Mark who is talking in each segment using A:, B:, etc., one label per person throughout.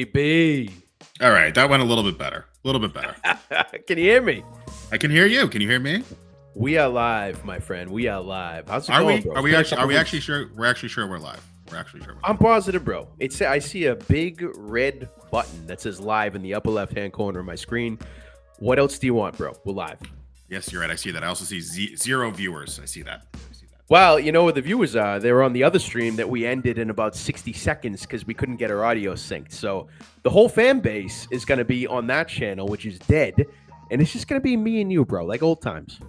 A: JB.
B: All right, that went a little bit better. A little bit better.
A: Can you hear me?
B: I can hear you. Can you hear me?
A: We are live, my friend. We are live. How's it
B: Are
A: going,
B: we?
A: bro?
B: Are
A: It's
B: we
A: been a
B: actually?
A: couple
B: Are we
A: weeks.
B: actually sure? We're actually sure we're live. We're actually sure.
A: I'm positive, bro. I see a big red button that says live in the upper left-hand corner of my screen. What else do you want, bro? We're live.
B: Yes, you're right. I see that. I also see zero viewers. I see that.
A: Well, you know what the viewers are? They were on the other stream that we ended in about 60 seconds because we couldn't get our audio synced. So the whole fan base is going to be on that channel, which is dead. And it's just going to be me and you, bro, like old times.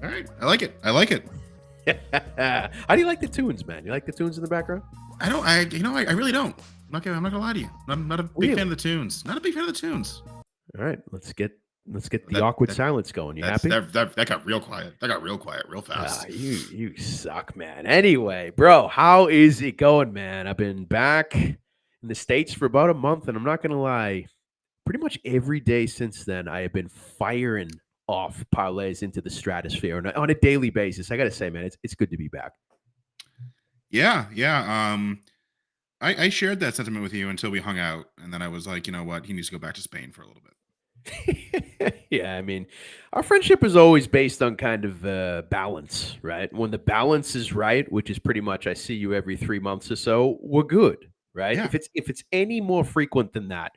B: All right. I like it. I like it.
A: How do you like the tunes, man? You like the tunes in the background?
B: I don't. I really don't. I'm not gonna lie to you. I'm not a big fan of the tunes. Not a big fan of the tunes.
A: All right, let's get the awkward silence going. You happy?
B: That got real quiet. That got real quiet real fast.
A: You suck, man. Anyway, bro, how is it going, man? I've been back in the States for about a month, and I'm not gonna lie, pretty much every day since then, I have been firing off parlays into the stratosphere on a daily basis. I gotta say, man, it's good to be back.
B: Yeah. I shared that sentiment with you until we hung out, and then I was like, you know what? He needs to go back to Spain for a little bit.
A: Yeah, I mean, our friendship is always based on kind of balance, right? When the balance is right, which is pretty much I see you every 3 months or so, we're good, right?
B: Yeah.
A: If it's any more frequent than that,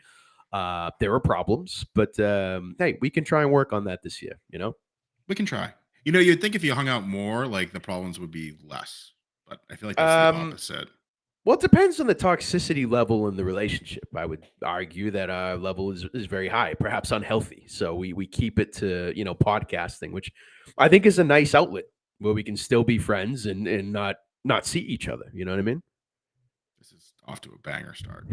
A: there are problems. But hey, we can try and work on that this year. You know,
B: we can try. You know, you'd think if you hung out more, like the problems would be less, but I feel like that's the opposite.
A: Well, it depends on the toxicity level in the relationship. I would argue that our level is very high, perhaps unhealthy. So we keep it to, podcasting, which I think is a nice outlet where we can still be friends and not see each other. You know what I mean?
B: This is off to a banger start.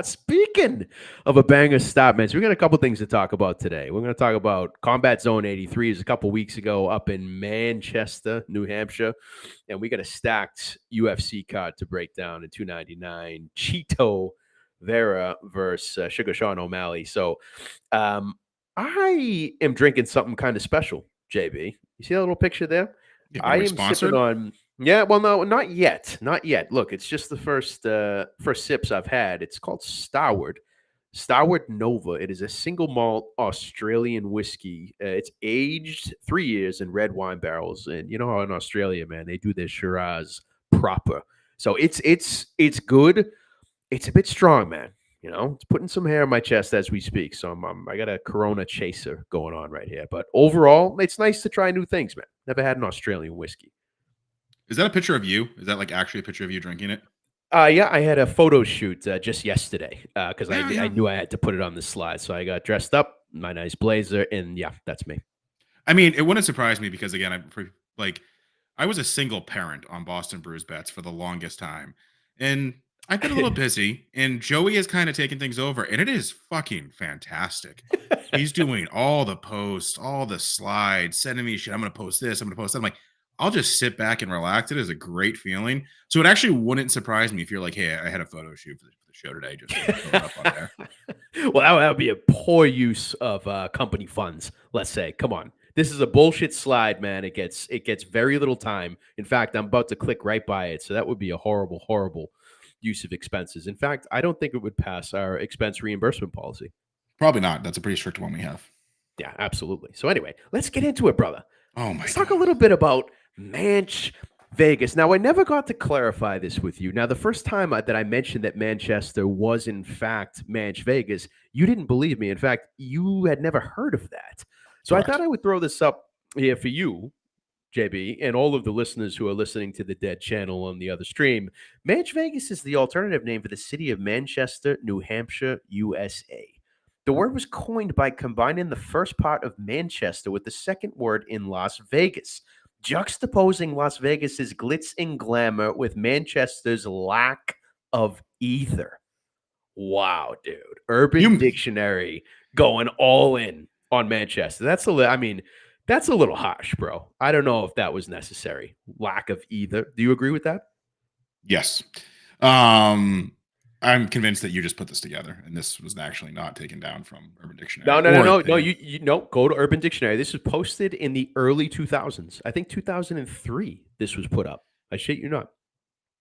A: Speaking of a banger start, man, so we got a couple things to talk about today. We're going to talk about Combat Zone 83 is a couple weeks ago up in Manchester, New Hampshire, and we got a stacked UFC card to break down in 299. Chito Vera versus Sugar Sean O'Malley. So I am drinking something kind of special, JB. You see that little picture there?
B: Yeah,
A: I am sipping on. Yeah, well, no, not yet. Look, it's just the first sips I've had. It's called Starward Nova. It is a single malt Australian whiskey. It's aged 3 years in red wine barrels, and you know how in Australia, man, they do their Shiraz proper. So it's good. It's a bit strong, man. You know, it's putting some hair on my chest as we speak. So I got a Corona chaser going on right here. But overall, it's nice to try new things, man. Never had an Australian whiskey.
B: Is that a picture of you? Is that like actually a picture of you drinking it?
A: Yeah, I had a photo shoot just yesterday because I knew I had to put it on the slide. So I got dressed up, my nice blazer, and yeah, that's me.
B: I mean, it wouldn't surprise me because again, I was a single parent on Boston Brews bets for the longest time, and I've been a little busy. And Joey has kind of taken things over, and it is fucking fantastic. He's doing all the posts, all the slides, sending me shit. I'm going to post this. I'm going to post that. I'm like, I'll just sit back and relax. It is a great feeling. So it actually wouldn't surprise me if you're like, hey, I had a photo shoot for the show today. Just throw it up on there.
A: Well, that would be a poor use of company funds, let's say. Come on. This is a bullshit slide, man. It gets very little time. In fact, I'm about to click right by it. So that would be a horrible, horrible use of expenses. In fact, I don't think it would pass our expense reimbursement policy.
B: Probably not. That's a pretty strict one we have.
A: Yeah, absolutely. So anyway, let's get into it, brother.
B: Oh my
A: Let's talk a little bit about Manch Vegas. Now, I never got to clarify this with you. Now, the first time that I mentioned that Manchester was in fact Manch Vegas, you didn't believe me. In fact, you had never heard of that. So correct. I thought I would throw this up here for you, JB, and all of the listeners who are listening to the Dead channel on the other stream. Manch Vegas is the alternative name for the city of Manchester, New Hampshire, USA. The word was coined by combining the first part of Manchester with the second word in Las Vegas, juxtaposing Las Vegas's glitz and glamour with Manchester's lack of either. Wow, dude. Urban Dictionary going all in on Manchester. That's a little harsh, bro. I don't know if that was necessary. Lack of either. Do you agree with that?
B: Yes. I'm convinced that you just put this together, and this was actually not taken down from Urban Dictionary.
A: No. You go to Urban Dictionary. This was posted in the early 2000s. I think 2003. This was put up. I shit you not.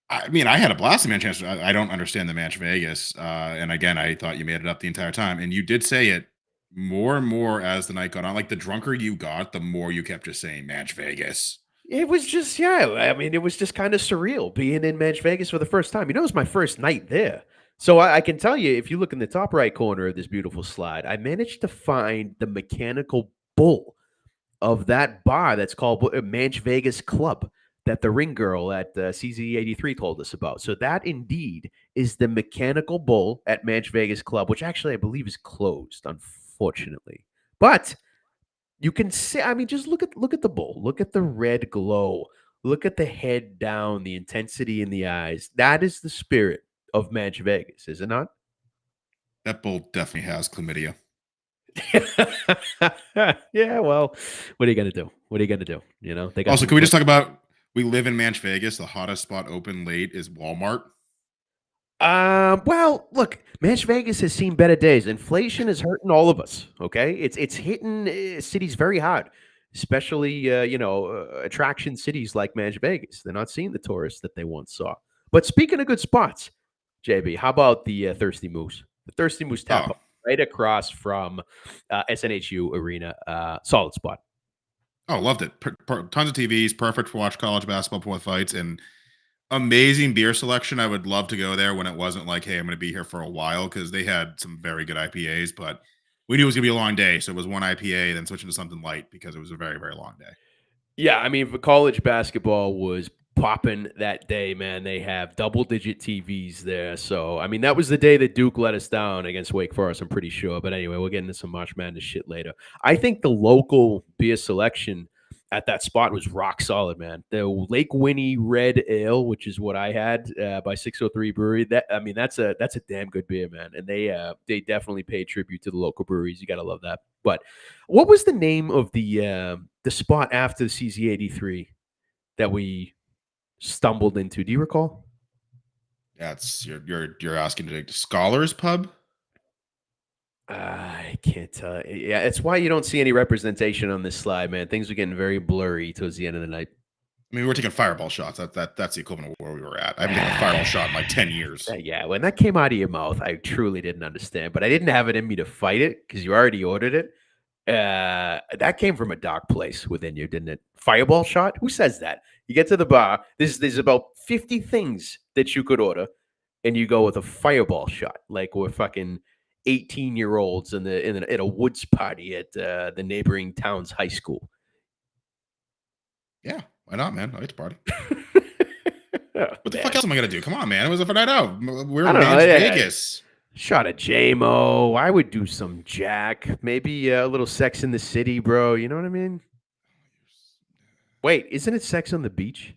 B: I mean, I had a blast in Manchester. I don't understand the Match Vegas, and again, I thought you made it up the entire time, and you did say it more and more as the night got on. Like the drunker you got, the more you kept just saying Match Vegas.
A: It was just, yeah. I mean, it was just kind of surreal being in Match Vegas for the first time. It was my first night there. So I can tell you, if you look in the top right corner of this beautiful slide, I managed to find the mechanical bull of that bar that's called Manch Vegas Club that the ring girl at CZ83 told us about. So that indeed is the mechanical bull at Manch Vegas Club, which actually I believe is closed, unfortunately. But you can see, I mean, just look at the bull. Look at the red glow. Look at the head down, the intensity in the eyes. That is the spirit of Manch Vegas, is it not?
B: That bull definitely has chlamydia.
A: Yeah, well, what are you gonna do? What are you gonna do? They got
B: Also,
A: some
B: can we
A: good.
B: just talk about we live in Manch Vegas. The hottest spot open late is Walmart.
A: Well, look, Manch Vegas has seen better days. Inflation is hurting all of us. Okay, it's hitting cities very hard, especially attraction cities like Manch Vegas. They're not seeing the tourists that they once saw. But speaking of good spots, JB, how about the Thirsty Moose? The Thirsty Moose Tap
B: Oh,
A: House, right across from SNHU Arena. Solid spot.
B: oh, loved it. Tons of TVs, perfect for watch college basketball before the fights, and amazing beer selection. I would love to go there when it wasn't like, hey, I'm going to be here for a while because they had some very good IPAs, but we knew it was going to be a long day. So it was one IPA, then switching to something light because it was a very, very long day.
A: Yeah, I mean, for college basketball was popping that day, man. They have double-digit TVs there. So, I mean, that was the day that Duke let us down against Wake Forest, I'm pretty sure. But anyway, we'll get into some March Madness shit later. I think the local beer selection at that spot was rock solid, man. The Lake Winnie Red Ale, which is what I had by 603 Brewery. That's a damn good beer, man. And they definitely pay tribute to the local breweries. You got to love that. But what was the name of the spot after the CZ83 that we stumbled into? Do you recall?
B: That's you're asking to take the Scholars Pub.
A: I can't tell. Yeah, it's why you don't see any representation on this slide, man. Things are getting very blurry towards the end of the night.
B: I mean, we were taking fireball shots. That's the equivalent of where we were at. I haven't taken a fireball shot in like 10 years.
A: Yeah, when that came out of your mouth, I truly didn't understand, but I didn't have it in me to fight it because you already ordered it. That came from a dark place within you, didn't it? Fireball shot? Who says that? You get to the bar. There's about 50 things that you could order, and you go with a fireball shot, like we're fucking 18-year-olds in a woods party at the neighboring town's high school.
B: Yeah, why not, man? I like to party.
A: Oh,
B: What the
A: man.
B: fuck else am I gonna do? Come on, man. It was a night out. We're
A: I
B: in
A: don't know.
B: Manch
A: Yeah,
B: Vegas.
A: shot of JMO. I would do some Jack. Maybe a little Sex in the City, bro. You know what I mean? Wait, isn't it Sex on the Beach?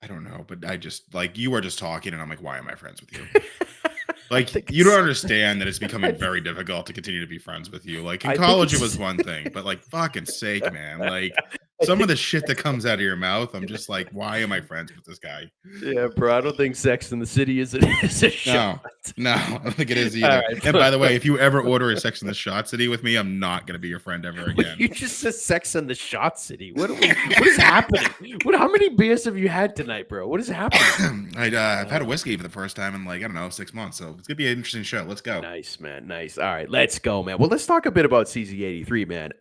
B: I don't know, but I just like you are just talking, and I'm like, why am I friends with you?
A: I
B: Like
A: think
B: you don't
A: it's.
B: understand that it's
A: I,
B: becoming very difficult to continue to be friends with you. Like in
A: I think
B: college, it
A: it's.
B: was one thing, but like fucking sake, man. Like
A: I
B: some of
A: think.
B: the shit that comes out of your mouth, I'm just like, why am I friends with this guy?
A: Yeah, bro. I don't think Sex in the City is a shot.
B: No, no, I don't think it is
A: All
B: either. And by the way,
A: right.
B: if you ever order a Sex in the Shot City with me, I'm not gonna be your friend ever again.
A: You just said Sex in the Shot City. What is happening? How many beers have you had tonight, bro? What is happening?
B: I've had a whiskey for the first time in like I don't know 6 months, so it's gonna be an interesting show. Let's go.
A: Nice, man. Nice. All right, let's go, man. Well, let's talk a bit about CZ83, man.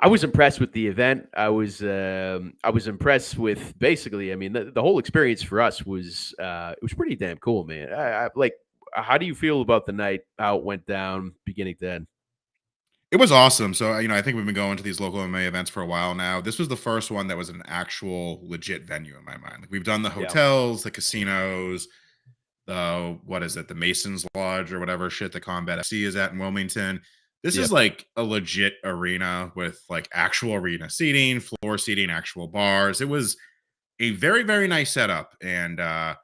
A: I was impressed with the event. I was impressed with basically. I mean, the whole experience for us was it was pretty damn cool, man. Like, how do you feel about the night? How it went down, beginning to end?
B: It was awesome. So, I think we've been going to these local MMA events for a while now. This was the first one that was an actual legit venue in my mind. Like we've done the
A: Yeah.
B: hotels, the casinos, the what is it, the Masons Lodge or whatever shit the Combat FC is at in Wilmington. This is
A: Yep.
B: like a legit arena with like actual arena seating, floor seating, actual bars. It was a very, very nice setup. And I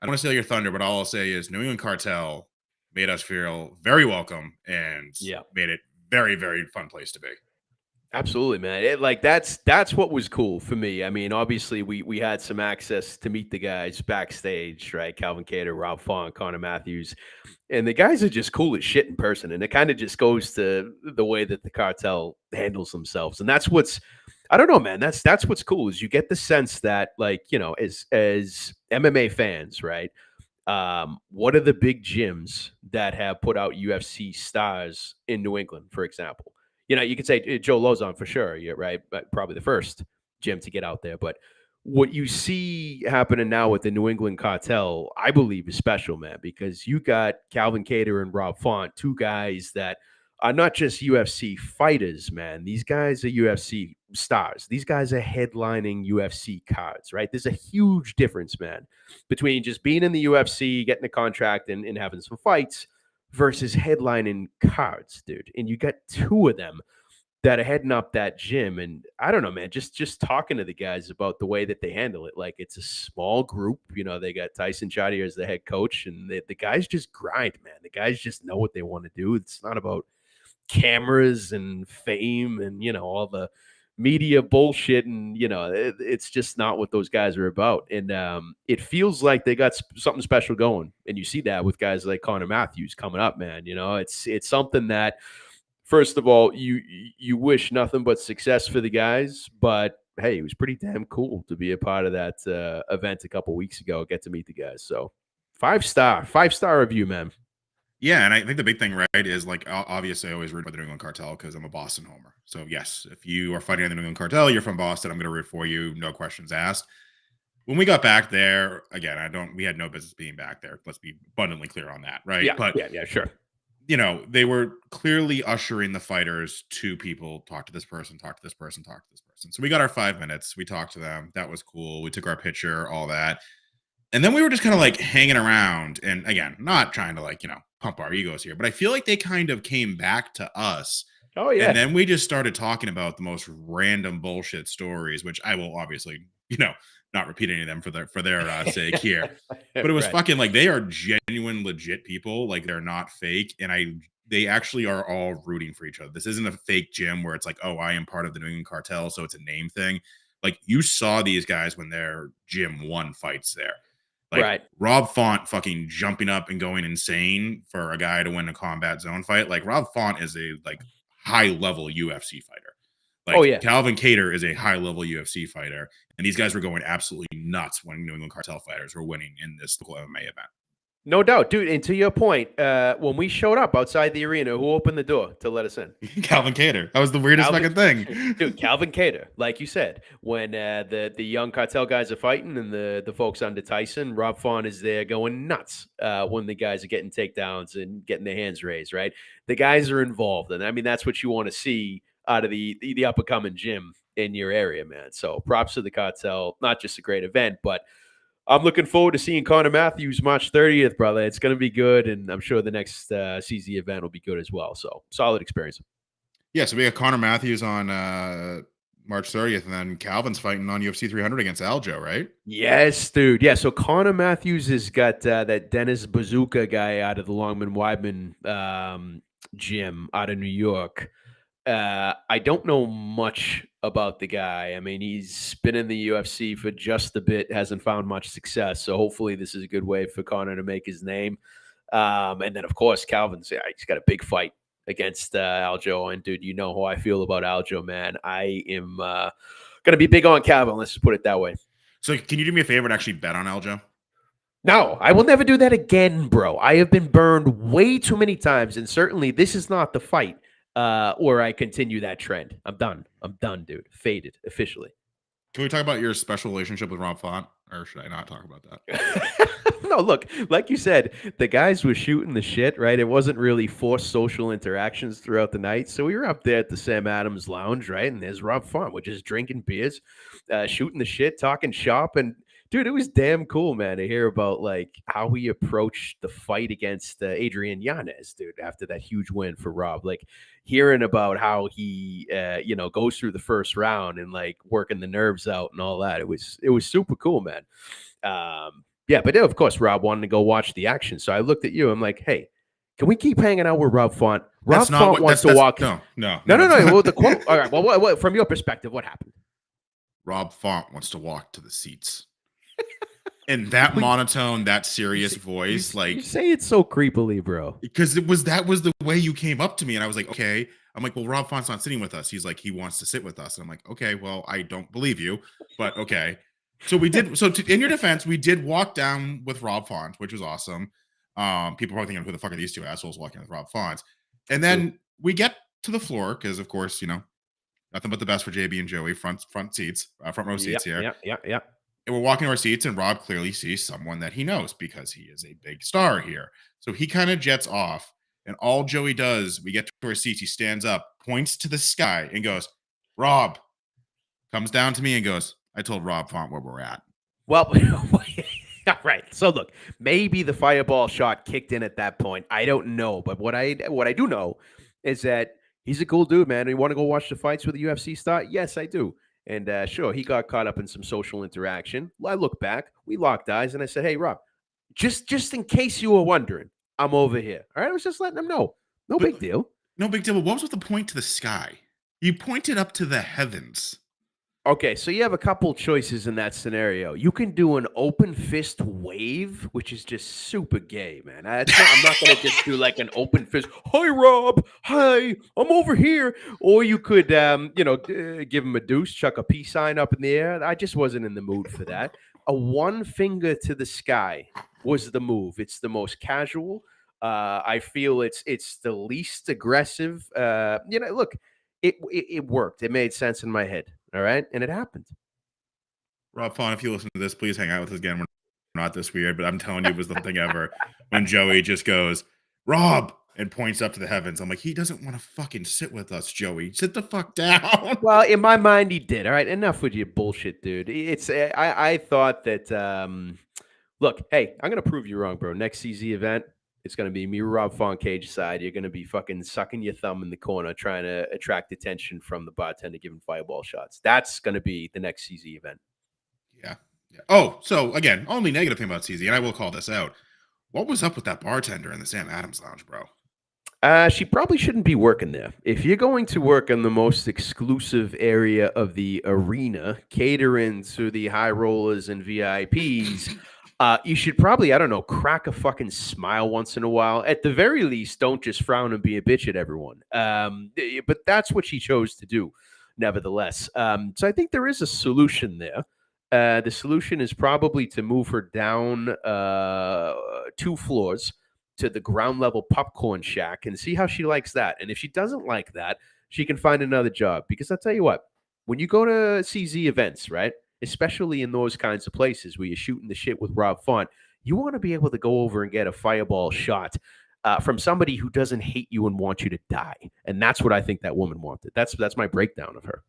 B: don't want to steal your thunder, but all I'll say is New England Cartel made us feel very welcome and
A: Yeah.
B: made it very, very fun place to be.
A: Absolutely, man. That's what was cool for me. I mean, obviously we had some access to meet the guys backstage, right? Calvin Cater, Rob Font, Connor Matthews, and the guys are just cool as shit in person. And it kind of just goes to the way that the cartel handles themselves, and that's what's I don't know, man. That's what's cool is you get the sense that like as MMA fans, right? What are the big gyms that have put out UFC stars in New England, for example? You could say Joe Lozon for sure, yeah, right? But probably the first gym to get out there. But what you see happening now with the New England cartel, I believe, is special, man, because you got Calvin Cater and Rob Font, two guys that are not just UFC fighters, man. These guys are UFC stars. These guys are headlining UFC cards, right? There's a huge difference, man, between just being in the UFC, getting a contract, and having some fights versus headlining cards, dude. And you got two of them that are heading up that gym. And I don't know, man, just talking to the guys about the way that they handle it. Like it's a small group. They got Tyson Chatier as the head coach, and the guys just grind, man. The guys just know what they want to do. It's not about cameras and fame and all the media bullshit, and it's just not what those guys are about. And it feels like they got something special going, and you see that with guys like Connor Matthews coming up, man. It's something that, first of all, you wish nothing but success for the guys, but hey, it was pretty damn cool to be a part of that event a couple weeks ago, get to meet the guys. So 5-star review, man.
B: Yeah, and I think the big thing, right, is like obviously I always root for the New England Cartel because I'm a Boston homer. So yes, if you are fighting in the New England Cartel, you're from Boston, I'm going to root for you, no questions asked. When we got back there, again, we had no business being back there. Let's be abundantly clear on that, right?
A: Yeah,
B: But
A: yeah, sure.
B: they were clearly ushering the fighters to people, talk to this person, talk to this person, talk to this person. So we got our 5 minutes. We talked to them. That was cool. We took our picture, all that. And then we were just kind of like hanging around. And again, not trying to like, pump our egos here, but I feel like they kind of came back to us.
A: Oh, yeah.
B: And then we just started talking about the most random bullshit stories, which I will obviously, not repeat any of them for their sake here. But it was
A: Right.
B: fucking like they are genuine, legit people. Like they're not fake. And they actually are all rooting for each other. This isn't a fake gym where it's like, oh, I am part of the New England Cartel, so it's a name thing. Like you saw these guys when their gym won fights there. Like
A: Right.
B: Rob Font fucking jumping up and going insane for a guy to win a combat zone fight. Like Rob Font is a like high level UFC fighter. Like
A: Oh, yeah.
B: Calvin Cater is a high level UFC fighter. And these guys were going absolutely nuts when New England Cartel fighters were winning in this local MMA event.
A: No doubt, dude. And to your point, when we showed up outside the arena, who opened the door to let us in?
B: Calvin Cater. That was the weirdest fucking thing.
A: Dude, Calvin Cater. Like you said, when the young cartel guys are fighting and the folks under Tyson, Rob Font is there going nuts when the guys are getting takedowns and getting their hands raised, right? The guys are involved. And I mean, that's what you want to see out of the up-and-coming gym in your area, man. So props to the cartel. Not just a great event, but I'm looking forward to seeing Connor Matthews March 30th, brother. It's going to be good, and I'm sure the next CZ event will be good as well. So solid experience.
B: Yeah, so we got Connor Matthews on March 30th, and then Calvin's fighting on UFC 300 against Aljo, right?
A: Yes, dude. Yeah, so Connor Matthews has got that Dennis Bazooka guy out of the Longman Weidman gym out of New York. I don't know much about the guy. I mean, he's been in the UFC for just a bit, hasn't found much success. So hopefully this is a good way for Connor to make his name. And then, of course, he's got a big fight against Aljo. And, dude, you know how I feel about Aljo, man. I am going to be big on Calvin. Let's just put it that way.
B: So can you do me a favor and actually bet on Aljo?
A: No, I will never do that again, bro. I have been burned way too many times. And certainly this is not the fight. Or I continue that trend. I'm done, dude. Faded officially.
B: Can we talk about your special relationship with Rob Font, or should I not talk about that?
A: No, look, like you said, the guys were shooting the shit, right? It wasn't really forced social interactions throughout the night. So we were up there at the Sam Adams Lounge, right? And there's Rob Font. We're just drinking beers, shooting the shit, talking shop, and dude, it was damn cool, man, to hear about like how he approached the fight against Adrian Yanez, dude, after that huge win for Rob. Like hearing about how he, goes through the first round and like working the nerves out and all that. It was super cool, man. Yeah, but of course, Rob wanted to go watch the action, so I looked at you. I'm like, hey, can we keep hanging out with Rob Font? Rob Font wants to walk.
B: No.
A: Well, the quote. All right. Well, what, from your perspective, what happened?
B: Rob Font wants to walk to the seats. And that monotone, that serious voice, like
A: you say it so creepily, bro.
B: Because that was the way you came up to me, and I was like, okay, I'm like, well, Rob Font's not sitting with us. He's like, he wants to sit with us. And I'm like, okay, well, I don't believe you, but okay. So we did. So in your defense, we did walk down with Rob Font, which was awesome. People probably thinking, who the fuck are these two assholes walking with Rob Font? And
A: True.
B: then we get to the floor because, of course, nothing but the best for JB and Joey, front seats, front row seats
A: Yep.
B: here.
A: Yep. Yep. Yep.
B: And we're walking to our seats, and Rob clearly sees someone that he knows because he is a big star here. So he kind of jets off, and all Joey does, we get to our seats, he stands up, points to the sky, and goes, Rob, comes down to me and goes, I told Rob Font where we're at.
A: Well, all right. So look, maybe the fireball shot kicked in at that point. I don't know, but what I do know is that he's a cool dude, man. You want to go watch the fights with the UFC star? Yes, I do. And sure, he got caught up in some social interaction. I look back, we locked eyes, and I said, "Hey, Rob, just in case you were wondering, I'm over here." All right, I was just letting him know. No
B: But
A: big deal.
B: no big deal. But what was with the point to the sky? You pointed up to the heavens.
A: Okay, so you have a couple choices in that scenario. You can do an open fist wave, which is just super gay, man. I'm not going to just do like an open fist. Hi, Rob. Hi, I'm over here. Or you could, give him a deuce, chuck a peace sign up in the air. I just wasn't in the mood for that. A one finger to the sky was the move. It's the most casual. I feel it's the least aggressive. Look, it worked. It made sense in my head. All right. And it happened.
B: Rob Font, if you listen to this, please hang out with us again. We're not this weird, but I'm telling you, it was the thing ever when Joey just goes, Rob, and points up to the heavens. I'm like, he doesn't want to fucking sit with us, Joey. Sit the fuck down.
A: Well, in my mind, he did. All right. Enough with your bullshit, dude. I thought that, look, hey, I'm going to prove you wrong, bro. Next CZ event, it's going to be me, Rob Font, cage side. You're going to be fucking sucking your thumb in the corner trying to attract attention from the bartender giving fireball shots. That's going to be the next CZ event.
B: Yeah. Yeah. Oh, so again, only negative thing about CZ, and I will call this out. What was up with that bartender in the Sam Adams Lounge, bro?
A: She probably shouldn't be working there. If you're going to work in the most exclusive area of the arena, catering to the high rollers and VIPs, you should probably, I don't know, crack a fucking smile once in a while. At the very least, don't just frown and be a bitch at everyone. But that's what she chose to do, nevertheless. So I think there is a solution there. The solution is probably to move her down 2 floors to the ground level popcorn shack and see how she likes that. And if she doesn't like that, she can find another job. Because I'll tell you what, when you go to CZ events, right, especially in those kinds of places where you're shooting the shit with Rob Font, you want to be able to go over and get a fireball shot from somebody who doesn't hate you and want you to die. And that's what I think that woman wanted. That's my breakdown of her.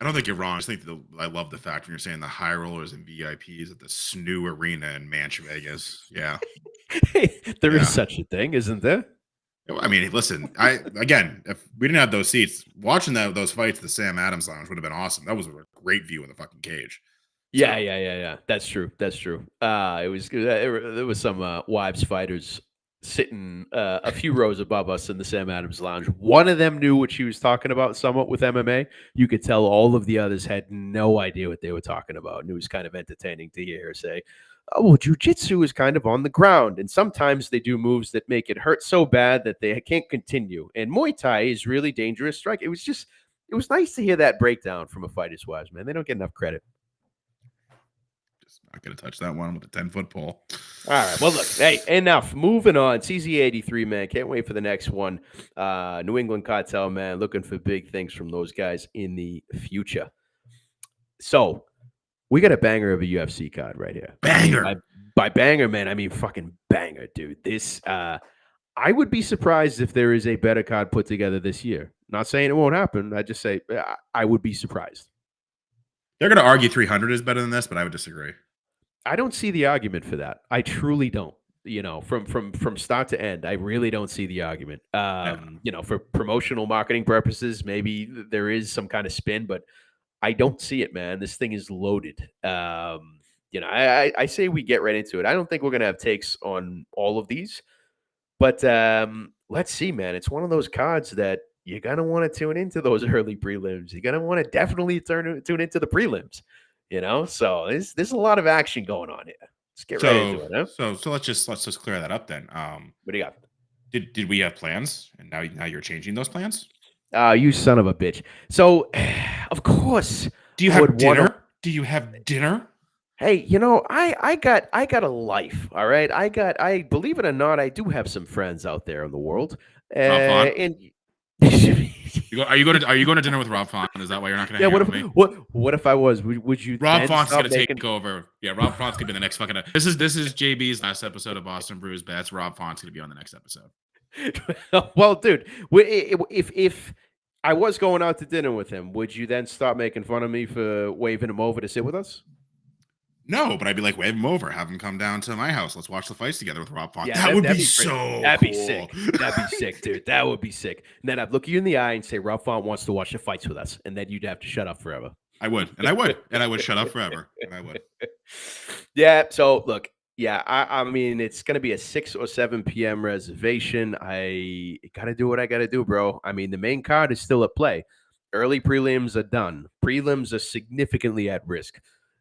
B: I don't think you're wrong. I just think I love the fact when you're saying the high rollers and VIPs at the SNU Arena in Manch, Vegas. Yeah.
A: There
B: Yeah.
A: is such a thing, isn't there?
B: I mean, listen, again, if we didn't have those seats, watching those fights at the Sam Adams Lounge would have been awesome. That was a great view in the fucking cage.
A: Yeah,
B: So,
A: yeah. That's true. That's true. It was good. There was some wives fighters sitting a few rows above us in the Sam Adams Lounge. One of them knew what she was talking about somewhat with MMA. You could tell all of the others had no idea what they were talking about, and it was kind of entertaining to hear her say, "Oh, well, jujitsu is kind of on the ground, and sometimes they do moves that make it hurt so bad that they can't continue. And Muay Thai is really dangerous strike." It was nice to hear that breakdown from a fighter's wives, man. They don't get enough credit.
B: just not going to touch that one with a 10-foot pole.
A: All right. Well, look, hey, enough. Moving on. CZ83, man. Can't wait for the next one. New England Cartel, man. Looking for big things from those guys in the future. So, we got a banger of a UFC card right here.
B: Banger.
A: By banger, man, I mean fucking banger, dude. This, I would be surprised if there is a better card put together this year. Not saying it won't happen. I just say I would be surprised.
B: They're going to argue 300 is better than this, but I would disagree.
A: I don't see the argument for that. I truly don't. From start to end, I really don't see the argument. For promotional marketing purposes, maybe there is some kind of spin, but I don't see it, man. This thing is loaded. I say we get right into it. I don't think we're gonna have takes on all of these, but let's see, man. It's one of those cards that you're gonna want to tune into those early prelims. You're gonna want to definitely tune into the prelims. So there's a lot of action going on here. Let's get right into it. Huh?
B: So let's just clear that up then.
A: What do you got?
B: Did we have plans, and now you're changing those plans?
A: You son of a bitch. So, of course,
B: Do you
A: I would
B: have
A: want to.
B: dinner? Do you have dinner?
A: Hey, I got a life. All right, I believe it or not, I do have some friends out there in the world,
B: Rob Font?
A: and
B: Are you going to dinner with Rob Font? Is that why you're not going to
A: yeah.
B: hang
A: What
B: out
A: if
B: with me?
A: what if I was? Would you
B: Rob
A: then
B: Font's
A: stop
B: gonna take
A: making?
B: over. Yeah, Rob Font's gonna be the next fucking. This is JB's last episode of Boston Brews Bets. Rob Font's gonna be on the next episode.
A: Well, dude, if I was going out to dinner with him, would you then stop making fun of me for waving him over to sit with us?
B: No, but I'd be like, wave him over, have him come down to my house. Let's watch the fights together with Rob Font.
A: Yeah,
B: That would
A: that'd
B: be
A: be great.
B: so
A: That'd be
B: cool.
A: sick. That'd be sick, dude. That would be sick. And then I'd look you in the eye and say, Rob Font wants to watch the fights with us. And then you'd have to shut up forever.
B: I would, and I would, and I would shut up forever, and I would.
A: Yeah. So look, yeah, I mean, it's gonna be a 6 or 7 p.m. reservation. I gotta do what I gotta do, bro. I mean, the main card is still at play. Early prelims are done. Prelims are significantly at risk.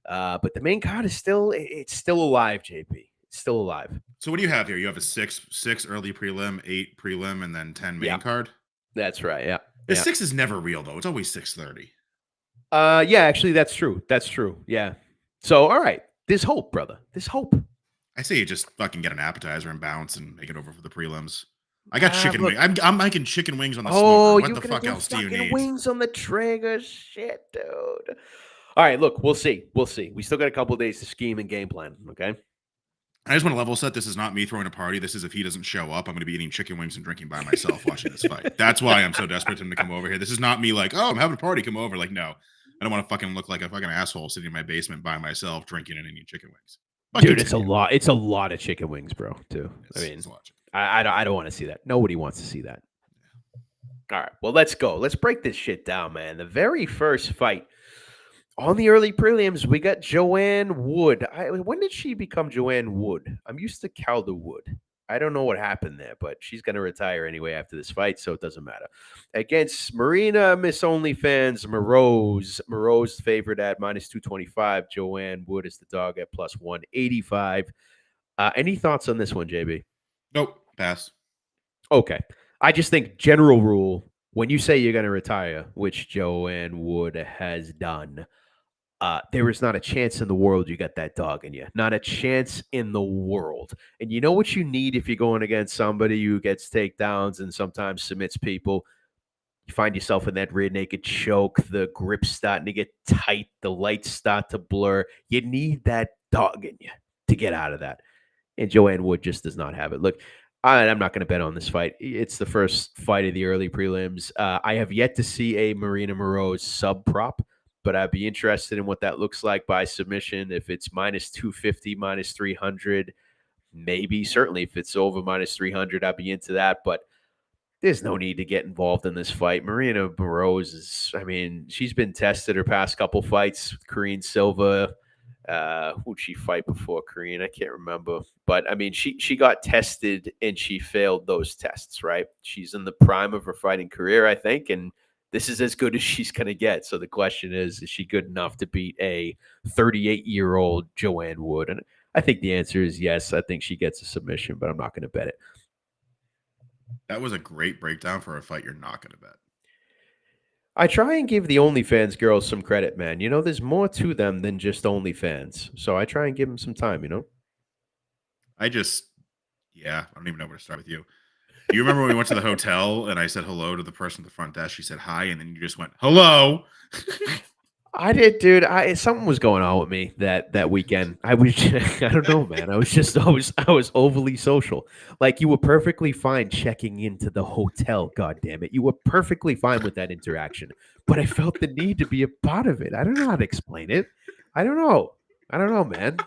A: But the main card is it's still alive, JP. It's still alive.
B: So what do you have here? You have a six early prelim, 8 prelim, and then 10 main
A: Yeah,
B: card.
A: that's right. Yeah.
B: The
A: Yeah.
B: 6 is never real though. It's always 6:30.
A: Yeah, actually that's true. That's true. Yeah. So all right. There's hope, brother. There's hope.
B: I say you just fucking get an appetizer and bounce and make it over for the prelims. I got chicken
A: Look.
B: wings. I'm making chicken wings on the smoker.
A: Oh,
B: What
A: you're
B: the
A: gonna
B: fuck
A: do
B: else do you
A: fucking
B: need?
A: wings on the trigger. Shit, dude. All right, look, we'll see. We'll see. We still got a couple of days to scheme and game plan. Okay.
B: I just want to level set. This is not me throwing a party. This is if he doesn't show up, I'm going to be eating chicken wings and drinking by myself watching this fight. That's why I'm so desperate for him to come over here. This is not me like, oh, I'm having a party. Come over. Like, no, I don't want to fucking look like a fucking asshole sitting in my basement by myself drinking and eating chicken wings. But
A: Dude, it's a
B: continue.
A: lot. It's a lot of chicken wings, bro. Too. I mean,
B: It's a lot of chicken.
A: I don't want to see that. Nobody wants to see that. All right. Well, let's go. Let's break this shit down, man. The very first fight on the early prelims, we got Joanne Wood. When did she become Joanne Wood? I'm used to Calder Wood. I don't know what happened there, but she's going to retire anyway after this fight, so it doesn't matter. Against Marina Miss OnlyFans Moroz. Moroz favored at minus 225. Joanne Wood is the dog at plus 185. Any thoughts on this one, JB?
B: Nope. Pass.
A: Okay. I just think general rule, when you say you're going to retire, which Joanne Wood has done, there is not a chance in the world you got that dog in you. Not a chance in the world. And you know what you need if you're going against somebody who gets takedowns and sometimes submits people? You find yourself in that rear naked choke, the grip's starting to get tight, the lights start to blur. You need that dog in you to get out of that. And Joanne Wood just does not have it. Look, I'm not going to bet on this fight. It's the first fight of the early prelims. I have yet to see a Marina Moroz sub prop, but I'd be interested in what that looks like by submission. If it's minus 250, minus 300, maybe. Certainly, if it's over minus 300, I'd be into that. But there's no need to get involved in this fight. Marina Moroz is, I mean, she's been tested her past couple fights with Korean Silva. Who'd she fight before Korean? I can't remember. But I mean, she got tested and she failed those tests, right? She's in the prime of her fighting career, I think, and this is as good as she's gonna get. So the question is she good enough to beat a 38-year-old Joanne Wood? And I think the answer is yes. I think she gets a submission, but I'm not gonna bet it.
B: That was a great breakdown for a fight you're not going to bet.
A: I try and give the OnlyFans girls some credit, man. You know, there's more to them than just OnlyFans. So I try and give them some time, you know?
B: I don't even know where to start with you. Do you remember when we went to the hotel and I said hello to the person at the front desk? She said hi, and then you just went, hello.
A: I did, dude. Something was going on with me that weekend. I was I don't know, man. I was overly social. Like you were perfectly fine checking into the hotel. God damn it, you were perfectly fine with that interaction. But I felt the need to be a part of it. I don't know how to explain it. I don't know. I don't know, man.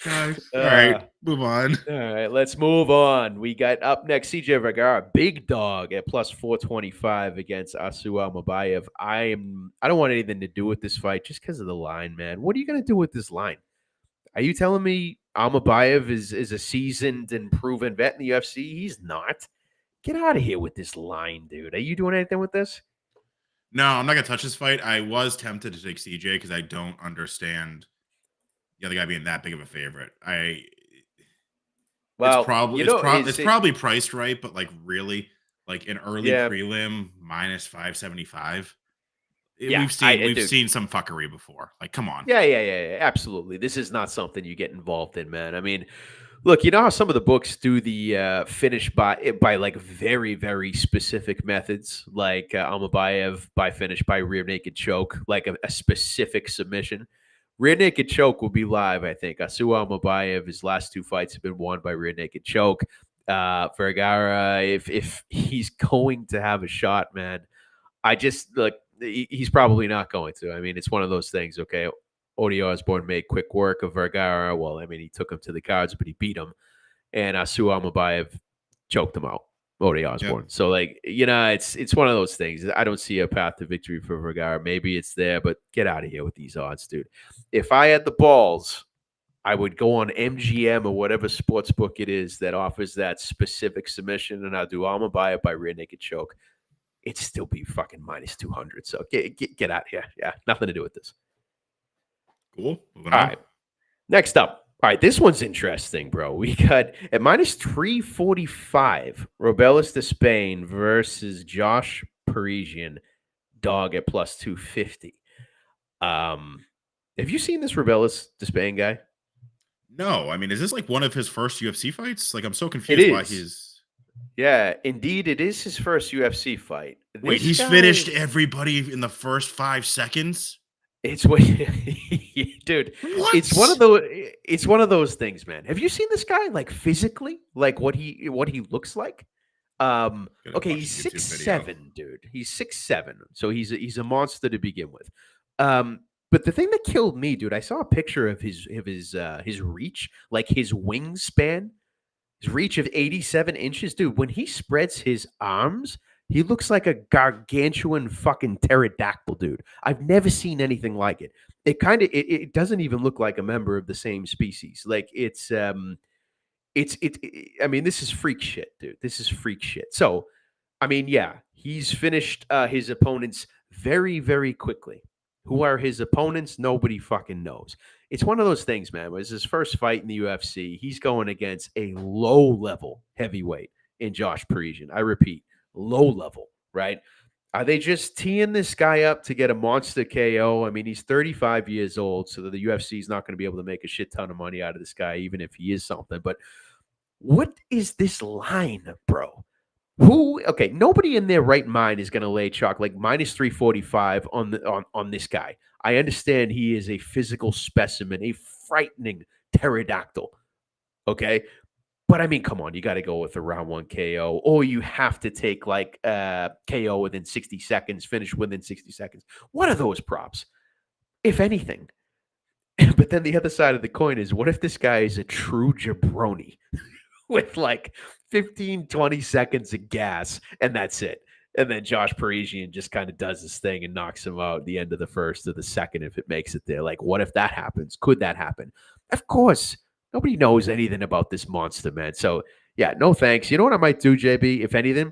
B: Guys. All right, move on.
A: All right, let's move on. We got up next CJ Vergara, big dog at plus 425 against Asua Mabayev. I don't want anything to do with this fight just because of the line, man. What are you gonna do with this line? Are you telling me Almabayev is a seasoned and proven vet in the UFC? He's not. Get out of here with this line, dude. Are you doing anything with this?
B: No, I'm not gonna touch this fight. I was tempted to take CJ because I don't understand the other guy being that big of a favorite.
A: Well,
B: it's probably priced right, but like really, like an early
A: yeah,
B: prelim minus 575.
A: yeah,
B: We've
A: dude.
B: seen some fuckery before. Like, come on.
A: Yeah, absolutely. This is not something you get involved in, man. I mean, look, you know how some of the books do the finish by like very very specific methods, like Almabayev by finish by rear naked choke, like a specific submission. Rear naked choke will be live, I think. Asu Almabayev, his last two fights have been won by rear naked choke. Vergara, if he's going to have a shot, man, I just look. He's probably not going to. I mean, it's one of those things. Okay, Odie Osborne made quick work of Vergara. Well, I mean, he took him to the cards, but he beat him, and Asu Almabayev choked him out. Odie
B: Yep.
A: Osborne. So, like, it's one of those things. I don't see a path to victory for Vergara. Maybe it's there, but get out of here with these odds, dude. If I had the balls, I would go on MGM or whatever sports book it is that offers that specific submission, and I'll do Almabayev by rear naked choke. It'd still be fucking minus 200. So get out of here. Yeah, nothing to do with this.
B: Cool. Moving
A: All
B: on.
A: right. Next up. All right, this one's interesting, bro. We got at minus 345, Robelis de Spain versus Josh Parisian, dog at plus 250. Have you seen this Robelis de Spain guy?
B: No, I mean, is this like one of his first UFC fights? Like, I'm so
A: It
B: confused why
A: is.
B: he's.
A: Yeah, indeed, it is his first UFC fight.
B: Wait,
A: This
B: he's
A: guy,
B: finished everybody in the first 5 seconds?
A: it's what, dude.
B: What?
A: It's one of those things, man. Have you seen this guy like physically, like what he looks like?
B: Gonna
A: Okay,
B: watch
A: he's
B: a YouTube
A: six
B: video.
A: seven, dude. He's 6'7", so he's a monster to begin with. But the thing that killed me, dude, I saw a picture of his reach, like his wingspan, his reach of 87 inches, dude. When he spreads his arms, he looks like a gargantuan fucking pterodactyl, dude. I've never seen anything like it. It doesn't even look like a member of the same species. Like I mean, this is freak shit, dude. This is freak shit. So, I mean, yeah, he's finished his opponents very, very quickly. Who are his opponents? Nobody fucking knows. It's one of those things, man. It was his first fight in the UFC. He's going against a low level heavyweight in Josh Parisian. I repeat, low level, right? Are they just teeing this guy up to get a monster KO? I mean, he's 35 years old, so the UFC is not going to be able to make a shit ton of money out of this guy, even if he is something. But what is this line, bro? Okay, nobody in their right mind is going to lay chalk like minus 345 on this guy. I understand he is a physical specimen, a frightening pterodactyl. Okay, but I mean, come on, you got to go with a round one KO, or you have to take like KO within 60 seconds, finish within 60 seconds. What are those props, if anything? But then the other side of the coin is, what if this guy is a true jabroni with like 15, 20 seconds of gas, and that's it? And then Josh Parisian just kind of does his thing and knocks him out at the end of the first or the second if it makes it there. Like, what if that happens? Could that happen? Of course. Nobody knows anything about this monster, man. So, yeah, no thanks. You know what I might do, JB? If anything,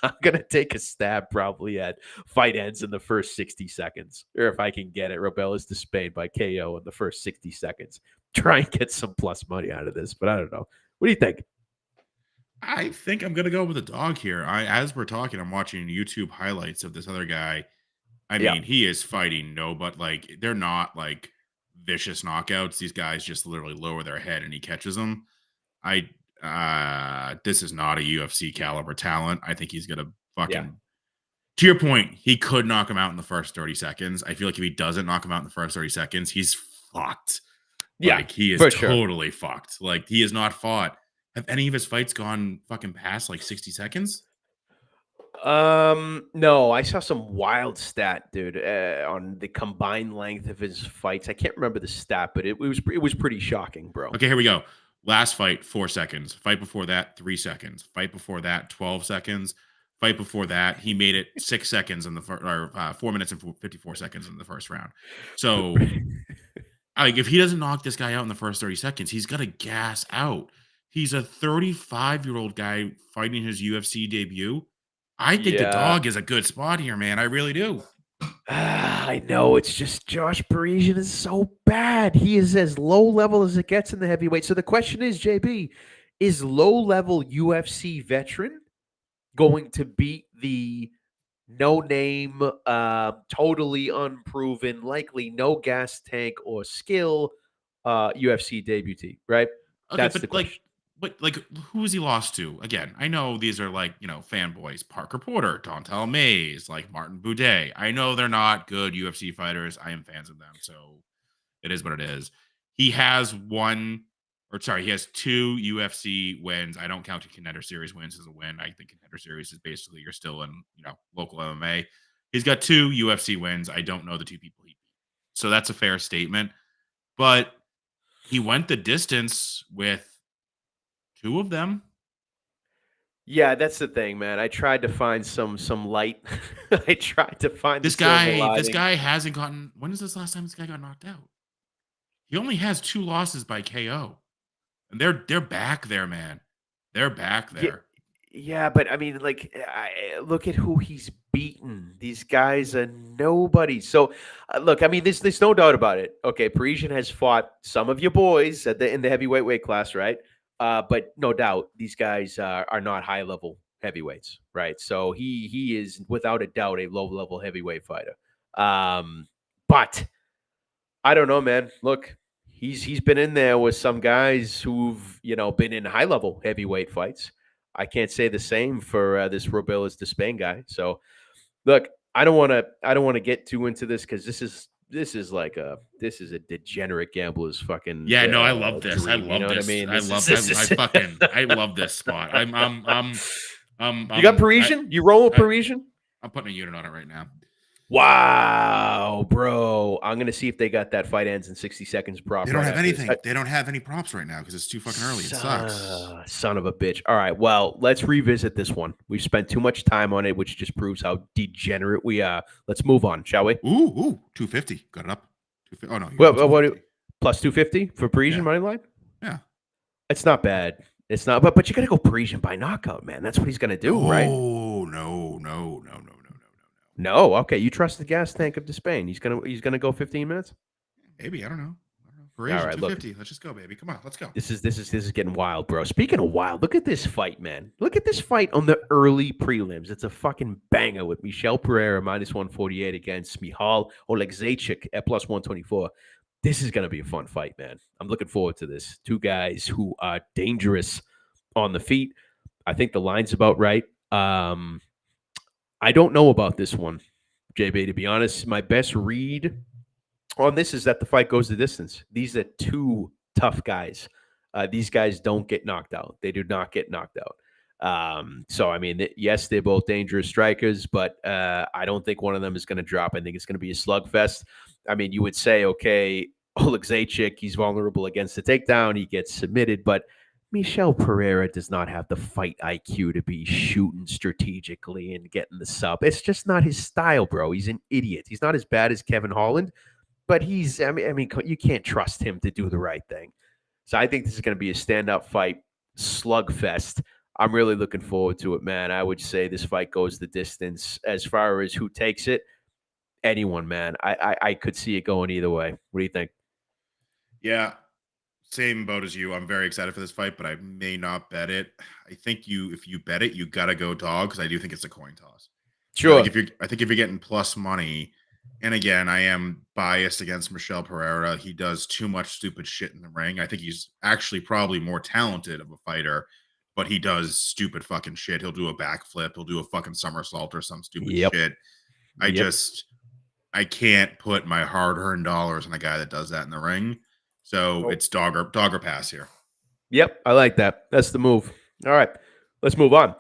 A: I'm going to take a stab probably at fight ends in the first 60 seconds. Or if I can get it, Robelis to Spain by KO in the first 60 seconds. Try and get some plus money out of this, but I don't know. What do you think?
B: I think I'm gonna go with a dog here. As we're talking, I'm watching YouTube highlights of this other guy. I
A: Yeah.
B: mean, he is fighting but like they're not like vicious knockouts. These guys just literally lower their head and he catches them. I This is not a UFC caliber talent. I think he's gonna
A: Yeah.
B: fucking, to your point, he could knock him out in the first 30 seconds. I feel like if he doesn't knock him out in the first 30 seconds, he's fucked.
A: Yeah,
B: Like, he is
A: for sure.
B: totally fucked. Like, he has not fought. Have any of his fights gone fucking past like 60 seconds?
A: No, I saw some wild stat, dude, on the combined length of his fights. I can't remember the stat, but it was pretty shocking, bro.
B: Okay, here we go. Last fight, 4 seconds. Fight before that, 3 seconds. Fight before that, 12 seconds. Fight before that, he made it 6 seconds in the first, or 4 minutes and 54 seconds in the first round. So, like, if he doesn't knock this guy out in the first 30 seconds, he's got to gas out. He's a 35-year-old guy fighting his UFC debut. I think the
A: Yeah.
B: dog is a good spot here, man. I really do.
A: I know, it's just Josh Parisian is so bad. He is as low level as it gets in the heavyweight. So the question is, JB, is low-level UFC veteran going to beat the no name, totally unproven, likely no gas tank or skill UFC debutante, right?
B: Okay,
A: That's
B: but
A: the question.
B: like who has he lost to? Again, I know these are like, fanboys. Parker Porter, Dontel Mays, like Martin Boudet. I know they're not good UFC fighters. I am fans of them, so it is what it is. He has he has two UFC wins. I don't count the Contender Series wins as a win. I think Contender Series is basically you're still in, local MMA. He's got two UFC wins. I don't know the two people he beat. So that's a fair statement. But he went the distance with two of them.
A: Yeah, that's the thing, man. I tried to find some light. I tried to find the
B: This
A: silver
B: guy, this
A: lining.
B: guy hasn't gotten. When is this last time this guy got knocked out? He only has two losses by KO, and they're back there, man. They're back
A: Yeah,
B: there.
A: yeah, but I mean, like, look at who he's beaten. These guys are nobody. So, look, I mean, there's no doubt about it. Okay, Parisian has fought some of your boys in the heavyweight weight class, right? But no doubt these guys are not high level heavyweights, right? So he is without a doubt a low level heavyweight fighter. But I don't know, man. Look, he's been in there with some guys who've been in high level heavyweight fights. I can't say the same for this Robelis de Spain guy. So look, I don't want to get too into this because this is a degenerate gambler's fucking
B: Yeah, no, I love this. I
A: dream. You know
B: love
A: what I
B: this.
A: mean?
B: I
A: This is
B: love.
A: this
B: I
A: is.
B: fucking. I love this spot.
A: You got
B: I,
A: Parisian? You roll with
B: I,
A: Parisian?
B: I'm putting a unit on it right now.
A: Wow, bro! I'm gonna see if they got that fight ends in 60 seconds
B: They
A: prop
B: don't
A: right
B: have
A: after this.
B: anything. They don't have any props right now because it's too fucking early. It sucks.
A: Son of a bitch. All right. Well, let's revisit this one. We've spent too much time on it, which just proves how degenerate we are. Let's move on, shall we?
B: Ooh, 250. Got it up. 250. Oh no, you got
A: Well,
B: it
A: what
B: 250.
A: plus 250 for Parisian
B: Yeah,
A: money line?
B: yeah.
A: It's not bad. It's not, but you got to go Parisian by knockout, man. That's what he's going to do, right?
B: No, no, no, no, no, no, no, no, no.
A: No. Okay. You trust the gas tank of Despain. He's gonna go 15 minutes.
B: Maybe I don't know. I don't know.
A: All
B: Parisian
A: right. Look,
B: 250. Let's just go, baby. Come on, let's go.
A: this is getting wild, bro. Speaking of wild, look at this fight, man. Look at this fight on the early prelims. It's a fucking banger with Michel Pereira minus 148 against Michal Oleksiejczuk at plus 124. This is gonna be a fun fight, man. I'm looking forward to this. Two guys who are dangerous on the feet. I think the line's about right. I don't know about this one, JB. To be honest, my best read on this is that the fight goes the distance. These are two tough guys. These guys don't get knocked out. They do not get knocked out. So I mean, yes, they're both dangerous strikers, but I don't think one of them is going to drop. I think it's going to be a slugfest. I mean, you would say, okay, Oleksiejczuk, he's vulnerable against the takedown. He gets submitted, but Michel Pereira does not have the fight IQ to be shooting strategically and getting the sub. It's just not his style, bro. He's an idiot. He's not as bad as Kevin Holland, but I mean, you can't trust him to do the right thing. So I think this is going to be a standout fight, slugfest. I'm really looking forward to it, man. I would say this fight goes the distance. As far as who takes it, anyone, man. I could see it going either way. What do you think?
B: Yeah, same boat as you. I'm very excited for this fight, but I may not bet it. I think if you bet it, you gotta go dog because I do think it's a coin toss.
A: Sure.
B: I think if you're getting plus money, and again, I am biased against Michel Pereira. He does too much stupid shit in the ring. I think he's actually probably more talented of a fighter, but he does stupid fucking shit. He'll do a backflip, he'll do a fucking somersault or some stupid
A: Yep.
B: shit. I
A: Yep.
B: just I can't put my hard-earned dollars on a guy that does that in the ring. So
A: Nope.
B: it's dog or pass here.
A: Yep. I like that. That's the move. All right. Let's move on. All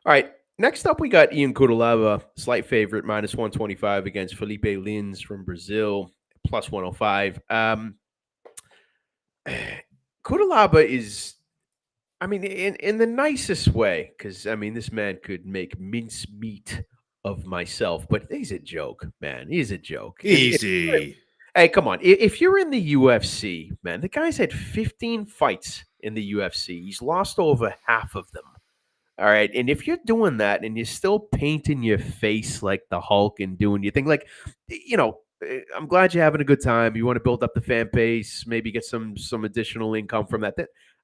A: right. Next up, we got Ian Cutelaba, slight favorite, minus 125 against Felipe Lins from Brazil, plus 105. Cutelaba is, I mean, in the nicest way, because, I mean, this man could make mincemeat of myself, but he's a joke, man. He's a joke.
B: Easy.
A: Hey, come on. If you're in the UFC, man, the guy's had 15 fights in the UFC. He's lost over half of them. All right. And if you're doing that and you're still painting your face like the Hulk and doing your thing, like, I'm glad you're having a good time. You want to build up the fan base, maybe get some additional income from that.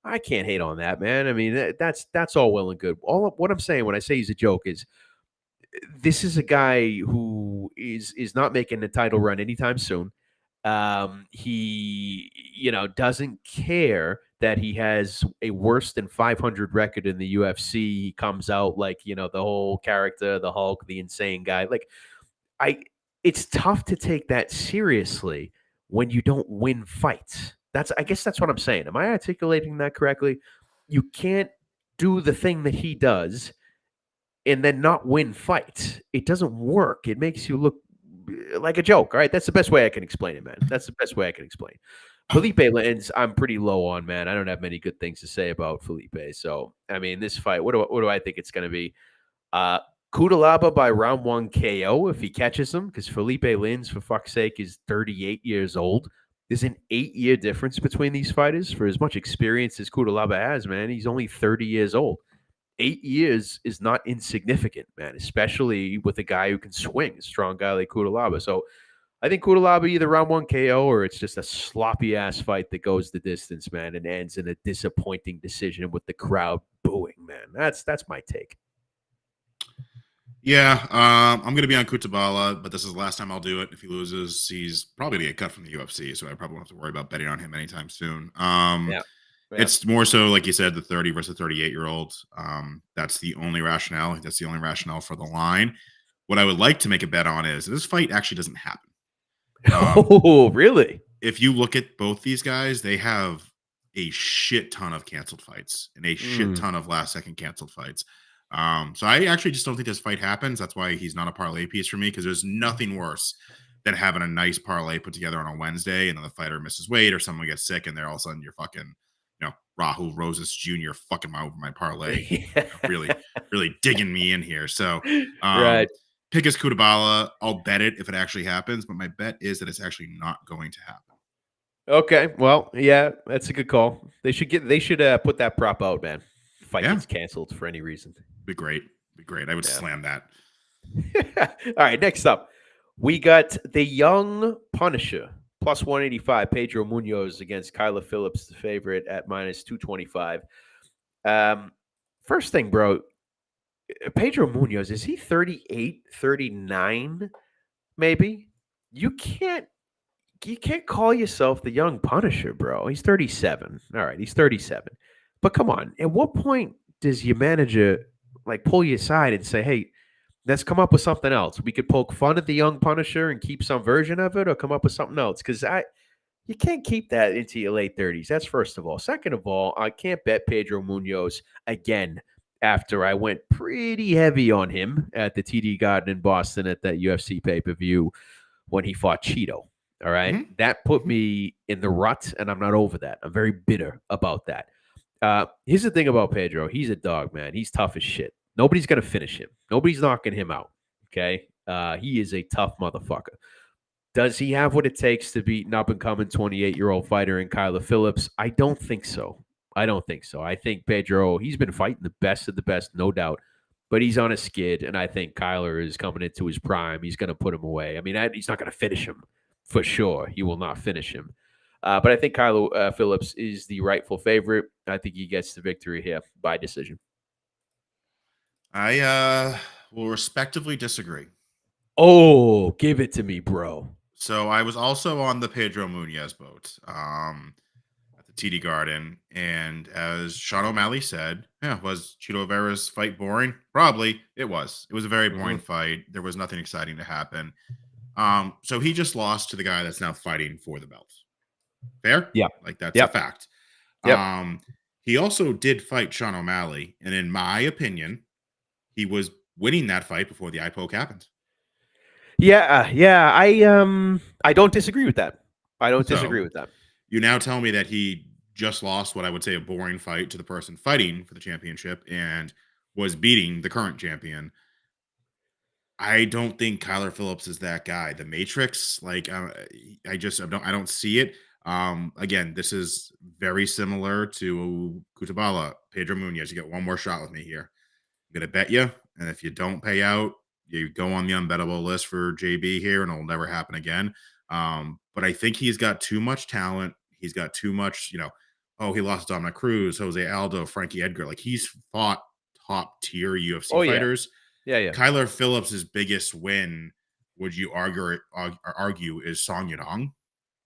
A: I can't hate on that, man. I mean, that's all well and good. All what I'm saying when I say he's a joke is this is a guy who is not making a title run anytime soon. He, doesn't care that he has a worse than 500 record in the UFC. He comes out like, the whole character, the Hulk, the insane guy. Like, I, it's tough to take that seriously when you don't win fights. I guess that's what I'm saying. Am I articulating that correctly? You can't do the thing that he does and then not win fights. It doesn't work. It makes you look like a joke. All right, that's the best way I can explain it, man. That's the best way I can explain. Felipe Lins, I'm pretty low on, man. I don't have many good things to say about Felipe. So, I mean, this fight, what do I think it's going to be? Uh, Kudalaba by round one KO if he catches him, because Felipe Lins, for fuck's sake, is 38 years old. There's an 8-year difference between these fighters. For as much experience as Kudalaba has, man, he's only 30 years old. 8 years is not insignificant, man, especially with a guy who can swing, a strong guy like Kudalaba. So I think Kudalaba either round one KO or it's just a sloppy ass fight that goes the distance, man, and ends in a disappointing decision with the crowd booing, man. That's my take.
B: Yeah, I'm going to be on Kutabala, but this is the last time I'll do it. If he loses, he's probably going to get cut from the UFC, so I probably won't have to worry about betting on him anytime soon.
A: Yeah. Yeah.
B: It's more so, like you said, the 30 versus 38-year-old. That's the only rationale. That's the only rationale for the line. What I would like to make a bet on is this fight actually doesn't happen.
A: Oh, really?
B: If you look at both these guys, they have a shit ton of canceled fights and a shit ton of last second canceled fights. So I actually just don't think this fight happens. That's why he's not a parlay piece for me, because there's nothing worse than having a nice parlay put together on a Wednesday and then the fighter misses weight or someone gets sick and they're all of a sudden you're fucking, Rahul Rosas Jr. fucking over my parlay, really, really digging me in here. So
A: Right.
B: pick his Kutabala. I'll bet it if it actually happens, but my bet is that it's actually not going to happen.
A: Okay. Well, yeah, that's a good call. They should put that prop out, man. Fight
B: Yeah,
A: gets canceled for any reason.
B: be great. Be great. I would
A: Yeah.
B: slam that.
A: All right, next up, we got the young Punisher plus 185, Pedro Munoz against Kyla Phillips, the favorite at minus 225. First thing, bro, Pedro Munoz, is he 38, 39, maybe? You can't call yourself the young Punisher, bro. He's 37. All right, he's 37. But come on, at what point does your manager like pull you aside and say, "Hey, let's come up with something else. We could poke fun at the young Punisher and keep some version of it, or come up with something else." Because you can't keep that into your late 30s. That's first of all. Second of all, I can't bet Pedro Munoz again after I went pretty heavy on him at the TD Garden in Boston at that UFC pay per view when he fought Cheeto. All right.
B: Mm-hmm.
A: That put me in the rut, and I'm not over that. I'm very bitter about that. Here's the thing about Pedro. He's a dog, man. He's tough as shit. Nobody's going to finish him. Nobody's knocking him out. Okay. He is a tough motherfucker. Does he have what it takes to beat an up and coming 28-year-old fighter in Kyla Phillips? I don't think so. I think Pedro, he's been fighting the best of the best, no doubt, but he's on a skid, and I think Kyler is coming into his prime. He's going to put him away. I mean, he's not going to finish him for sure. He will not finish him. But I think Kylo Phillips is the rightful favorite. I think he gets the victory here by decision.
B: I will respectively disagree.
A: Oh, give it to me, bro.
B: So I was also on the Pedro Munoz boat at the TD Garden, and as Sean O'Malley said, "Yeah, was Chito Vera's fight boring? Probably it was. It was a very boring fight. There was nothing exciting to happen. So he just lost to the guy that's now fighting for the belt. Fair?
A: Yeah.
B: Like that's a
A: Yep.
B: fact.
A: Yep.
B: He also did fight Sean O'Malley, and in my opinion, he was winning that fight before the eye poke happened.
A: Yeah. I don't disagree with that.
B: So you now tell me that he just lost what I would say a boring fight to the person fighting for the championship and was beating the current champion. I don't think Kyler Phillips is that guy. The Matrix, like I don't see it. Again, this is very similar to Kutabala, Pedro Munoz. You get one more shot with me here. I'm gonna bet you, and if you don't pay out, you go on the unbettable list for JB here, and it'll never happen again. But I think he's got too much talent. He's got too much, Oh, he lost Dominic Cruz, Jose Aldo, Frankie Edgar. Like he's fought top tier UFC
A: Oh yeah,
B: fighters.
A: yeah, yeah.
B: Kyler Phillips' biggest win, would you argue is Song Yadong?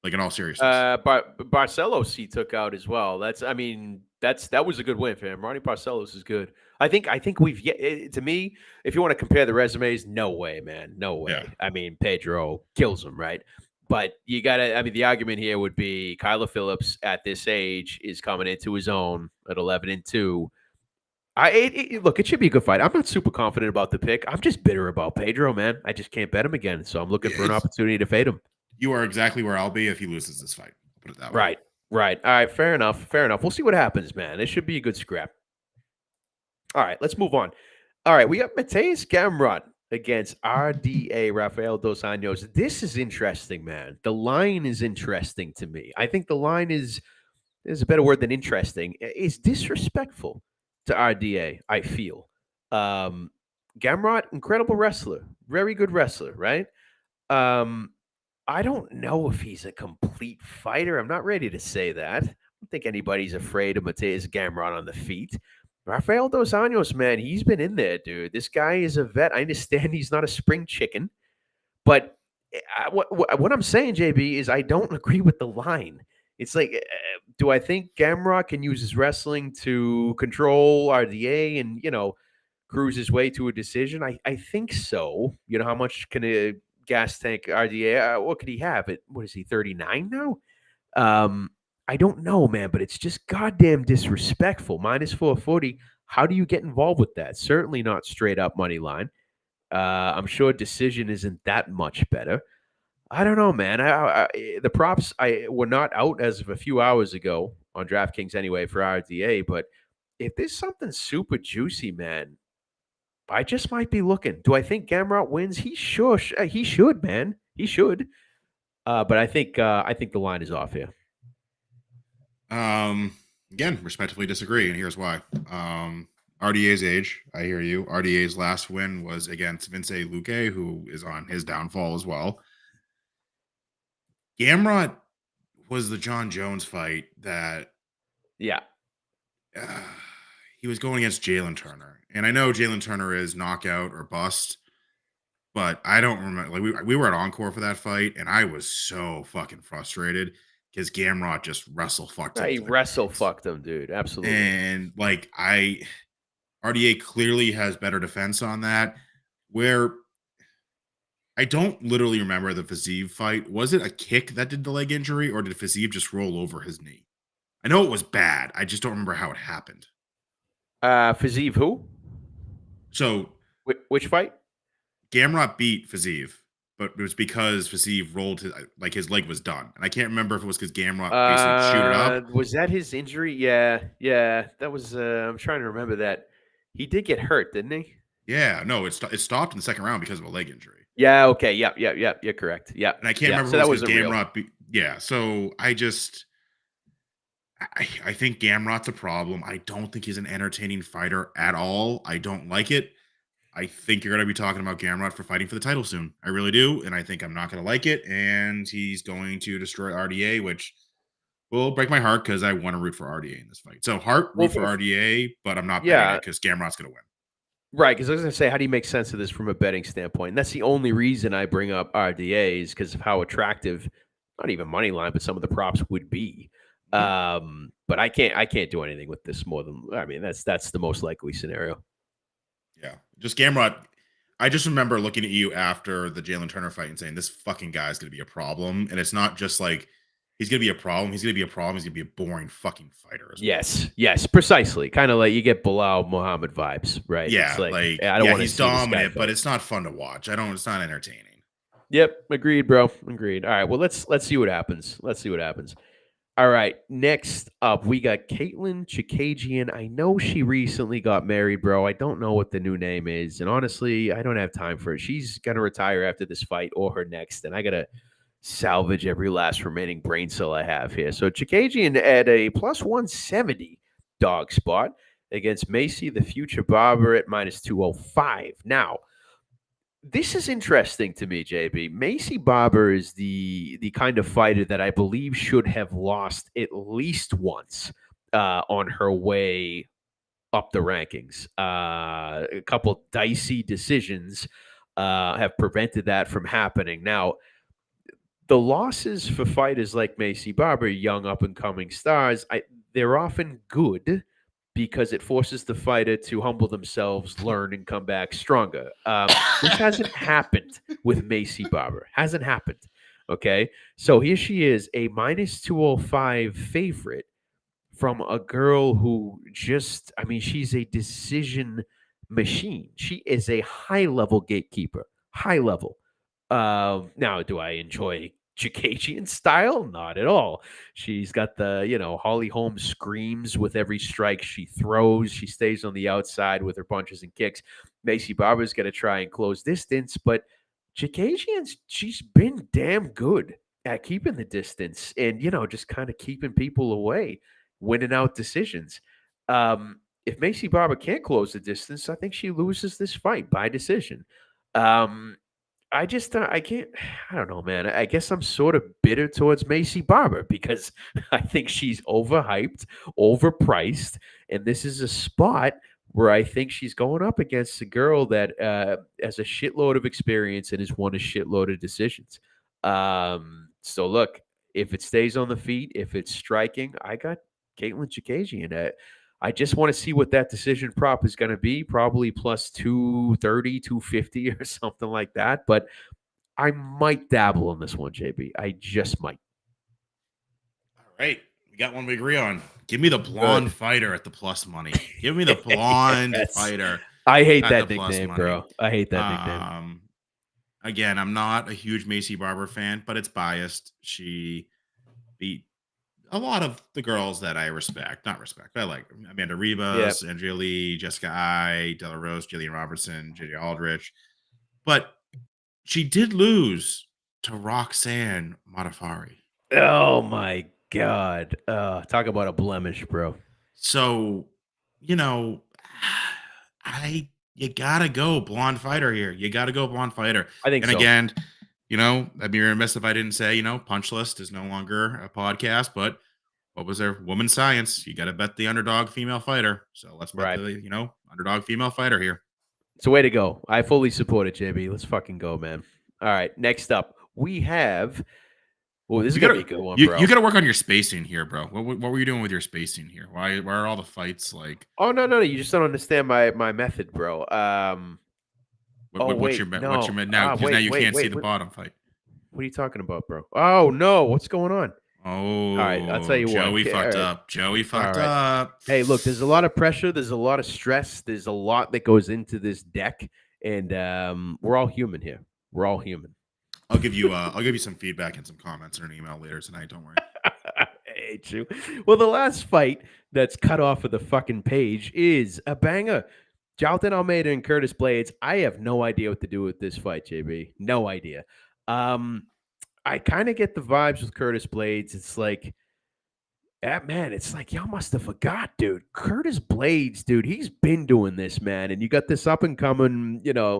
B: Like in all seriousness.
A: Barcelos he took out as well. I mean, that was a good win for him. Ronnie Barcelos is good. I think we've yet to me, if you want to compare the resumes, no way, man, no
B: Yeah.
A: way. I mean, Pedro kills him, right? But you gotta. I mean, the argument here would be Kyler Phillips at this age is coming into his own at 11-2. Look, it should be a good fight. I'm not super confident about the pick. I'm just bitter about Pedro, man. I just can't bet him again, so I'm looking for an
B: It's
A: opportunity to fade him.
B: you are exactly where I'll be if he loses this fight. I'll put it that way.
A: Right. Right. All right. Fair enough. Fair enough. We'll see what happens, man. It should be a good scrap. All right. Let's move on. All right. We got Mateus Gamrot against RDA Rafael Dos Anjos. This is interesting, man. The line is interesting to me. I think the line is a better word than interesting. Is disrespectful to RDA, I feel. Um, Gamrot, incredible wrestler, very good wrestler, right? Um, I don't know if he's a complete fighter. I'm not ready to say that. I don't think anybody's afraid of Mateus Gamrot on the feet. Rafael Dos Anjos, man, he's been in there, dude. This guy is a vet. I understand he's not a spring chicken, but what I'm saying, JB, is I don't agree with the line. It's like, do I think Gamrot can use his wrestling to control RDA and, cruise his way to a decision? I think so. You know, how much can a gas tank RDA, what could he have? What is he, 39 now? I don't know, man, but it's just goddamn disrespectful. Minus 440. How do you get involved with that? Certainly not straight up money line. I'm sure decision isn't that much better. I don't know, man. The props were not out as of a few hours ago on DraftKings anyway for RDA, but if there's something super juicy, man, I just might be looking. Do I think Gamrot wins? He should, man. He should. But I think the line is off here.
B: Again, respectfully disagree, and here's why. RDA's age, I hear you. RDA's last win was against Vince Luque, who is on his downfall as well. Gamrot was the John Jones fight that
A: Yeah.
B: uh, he was going against Jalen Turner. And I know Jalen Turner is knockout or bust, but I don't remember. Like we were at Encore for that fight, and I was so fucking frustrated because Gamrot just wrestle fucked him
A: He
B: for the
A: wrestle
B: decades.
A: fucked him, dude. Absolutely.
B: And like RDA clearly has better defense on that. Where I don't literally remember the Fazeev fight. Was it a kick that did the leg injury, or did Fazeev just roll over his knee? I know it was bad. I just don't remember how it happened.
A: Fazeev, who?
B: So
A: Which fight?
B: Gamrot beat Fazeev, but it was because Fazeev rolled his leg was done, and I can't remember if it was because Gamrot basically chewed it up.
A: Was that his injury? Yeah, yeah. That was. I'm trying to remember that. He did get hurt, didn't he?
B: Yeah, no, it stopped in the second round because of a leg injury.
A: Yeah. Okay. Yep. Yep. Yep. You're correct. Yep.
B: And I can't remember
A: So
B: if
A: that
B: it was
A: wasn't
B: because
A: real.
B: Gamrot. Yeah, so I think Gamrot's a problem. I don't think he's an entertaining fighter at all. I don't like it. I think you're going to be talking about Gamrot for fighting for the title soon. I really do, and I think I'm not going to like it. And he's going to destroy RDA, which will break my heart because I want to root for RDA in this fight. So root for RDA, but I'm not betting
A: Yeah.
B: it because Gamrot's going to win.
A: Right, because I was going to say, how do you make sense of this from a betting standpoint? And that's the only reason I bring up RDA is because of how attractive, not even money line, but some of the props would be. But I can't do anything with this more than, I mean, that's the most likely scenario.
B: Yeah, just Gamrot. I just remember looking at you after the Jalen Turner fight and saying, this fucking guy is going to be a problem. And it's not just like he's going to be a problem. He's going to be a problem. He's going to be a boring fucking fighter as well.
A: Yes, precisely. Kind of like you get Bilal Muhammad vibes, right?
B: Yeah,
A: It's like,
B: I
A: don't want to
B: he's
A: see this guy
B: dominant, but
A: fight.
B: it's not fun to watch. It's not entertaining.
A: Yep, agreed, bro. Agreed. All right, well, let's see what happens. All right, next up, we got Caitlin Chikagian. I know she recently got married, bro. I don't know what the new name is. And honestly, I don't have time for it. She's going to retire after this fight or her next. And I got to salvage every last remaining brain cell I have here. So Chikagian at a plus 170 dog spot against Macy, the future barber, at minus 205. Now, This is interesting to me, JB. Macy Barber is the kind of fighter that I believe should have lost at least once on her way up the rankings. A couple dicey decisions have prevented that from happening. Now, the losses for fighters like Macy Barber, young up and coming stars, they're often good because it forces the fighter to humble themselves, learn, and come back stronger. This hasn't happened with Macy Barber. Hasn't happened. Okay. So here she is, a minus 205 favorite from a girl who just, I mean, she's a decision machine. She is a high level gatekeeper, high level. Now, do I enjoy Jacasian style? Not at all. She's got the, Holly Holmes screams with every strike she throws. She stays on the outside with her punches and kicks. Macy Barber's going to try and close distance, but Jacasian's, she's been damn good at keeping the distance and, just kind of keeping people away, winning out decisions. If Macy Barber can't close the distance, I think she loses this fight by decision. Um, I just I can't. I don't know, man. I guess I'm sort of bitter towards Macy Barber because I think she's overhyped, overpriced, and this is a spot where I think she's going up against a girl that has a shitload of experience and has won a shitload of decisions. So look, if it stays on the feet, if it's striking, I got Caitlin Chikagian. I just want to see what that decision prop is going to be, probably plus 230, 250 or something like that. But I might dabble in this one, JB. I just might.
B: All right. We got one we agree on. Give me the blonde
A: Good.
B: fighter at the plus money. Give me the blonde
A: Yes.
B: fighter
A: I hate
B: at the
A: that
B: plus
A: nickname,
B: money.
A: bro. I hate that nickname.
B: Again, I'm not a huge Macy Barber fan, but it's biased. She beat a lot of the girls that I respect, not respect, I like Amanda
A: Yeah.
B: Ribas, Andrea Lee, Jessica I, Della Rose, Jillian Robertson, JJ Aldrich. But she did lose to Roxanne Modafari.
A: Oh my God. Talk about a blemish, bro.
B: So, you know, I you gotta go blonde fighter here. You gotta go blonde fighter.
A: I think
B: And
A: so.
B: again, I'd be remiss if I didn't say, Punch List is no longer a podcast, but what was there? Women's science. You gotta bet the underdog female fighter. So let's bet
A: Right.
B: the, underdog female fighter here.
A: It's a way to go. I fully support it, JB. Let's fucking go, man. All right. Next up, we have. Oh, this is
B: You
A: gonna be a
B: gotta
A: good one,
B: you
A: bro.
B: gotta work on your spacing here, bro. What were you doing with your spacing here? Why are all the fights like
A: Oh no, no, no! You just don't understand my method, bro. Oh
B: what's
A: wait,
B: your what's your
A: no.
B: now because now you can't see
A: Wait.
B: the bottom fight.
A: What are you talking about, bro? Oh no, what's going on? All right, I'll tell
B: Oh,
A: you what.
B: Joey
A: All
B: fucked
A: right,
B: up. Joey
A: all
B: fucked
A: right.
B: up.
A: Hey, look, there's a lot of pressure. There's a lot of stress. There's a lot that goes into this deck, and we're all human here. We're all human.
B: I'll give you some feedback and some comments in an email later tonight. Don't worry.
A: I hate you. Well, the last fight that's cut off of the fucking page is a banger. Jonathan Almeida and Curtis Blades. I have no idea what to do with this fight, JB. No idea. Um, I kind of get the vibes with Curtis Blades. It's like, man, it's like y'all must have forgot, dude. Curtis Blades, dude, he's been doing this, man. And you got this up and coming, uh,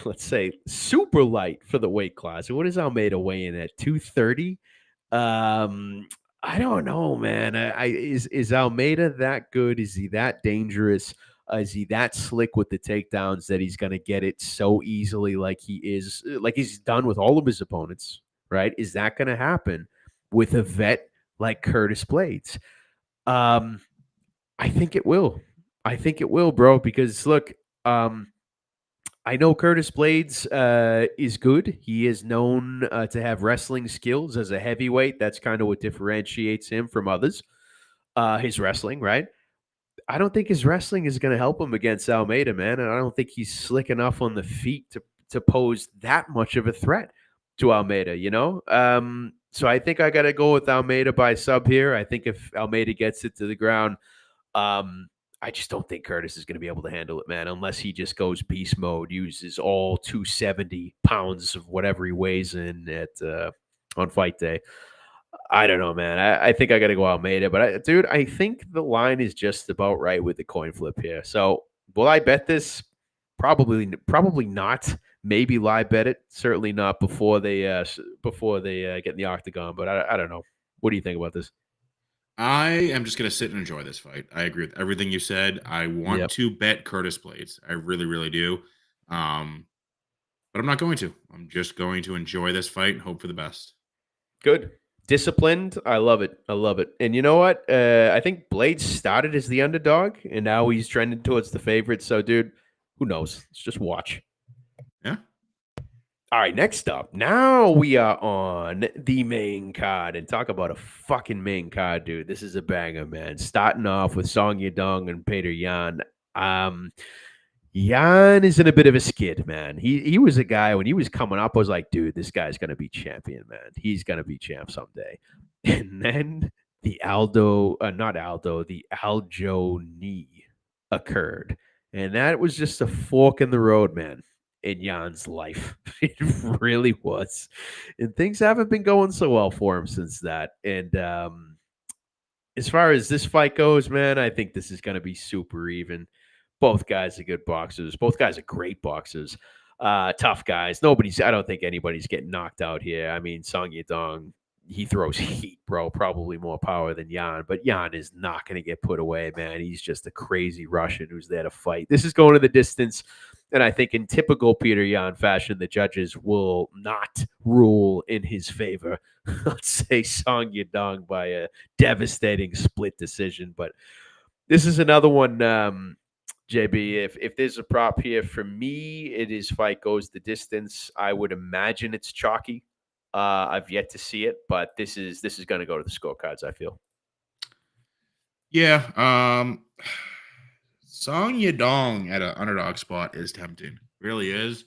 A: let's say super light for the weight class. What is Almeida weighing at 230? I don't know, man. Is Almeida that good? Is he that dangerous? Is he that slick with the takedowns that he's going to get it so easily, like he is, like he's done with all of his opponents? Right? Is that going to happen with a vet like Curtis Blades? Um, I think it will. I think it will, bro. Because look, I know Curtis Blades is good. He is known to have wrestling skills as a heavyweight. That's kind of what differentiates him from others. His wrestling, right? I don't think his wrestling is going to help him against Almeida, man. And I don't think he's slick enough on the feet to pose that much of a threat to Almeida, So I think I got to go with Almeida by sub here. I think if Almeida gets it to the ground, I just don't think Curtis is going to be able to handle it, man, unless he just goes beast mode, uses all 270 pounds of whatever he weighs in at on fight day. I don't know, man. I think I got to go Almeida, but dude, I think the line is just about right with the coin flip here. So will I bet this? Probably not. Maybe live bet it. Certainly not before they get in the octagon. But I don't know. What do you think about this?
B: I am just gonna sit and enjoy this fight. I agree with everything you said. I want
A: Yep.
B: to bet Curtis Blades. I really, really do. Um, but I'm not going to. I'm just going to enjoy this fight and hope for the best.
A: Good. Disciplined. I love it. I love it. And you know what? I think Blade started as the underdog, and now he's trending towards the favorite. So, dude, who knows? Let's just watch.
B: Yeah.
A: All right, next up. Now we are on the main card, and talk about a fucking main card, dude. This is a banger, man. Starting off with Song Yadong and Peter Yan. Um, Yan is in a bit of a skid, man. He was a guy when he was coming up. I was like, dude, this guy's gonna be champion, man. He's gonna be champ someday. And then the not Aldo, the Aljo knee occurred, and that was just a fork in the road, man. In Jan's life, it really was, and things haven't been going so well for him since that. And as far as this fight goes, man, I think this is going to be super even. Both guys are good boxers. Both guys are great boxers. Tough guys. I don't think anybody's getting knocked out here. I mean, Song Yadong, he throws heat, bro. Probably more power than Yan, but Yan is not going to get put away, man. He's just a crazy Russian who's there to fight. This is going to the distance. And I think in typical Peter Yan fashion, the judges will not rule in his favor. Let's say Song Yadong by a devastating split decision. But this is another one, JB. If there's a prop here for me, it is fight goes the distance. I would imagine it's chalky. I've yet to see it, but this is going to go to the scorecards, I feel.
B: Yeah. Song Yadong at an underdog spot is tempting. Really is.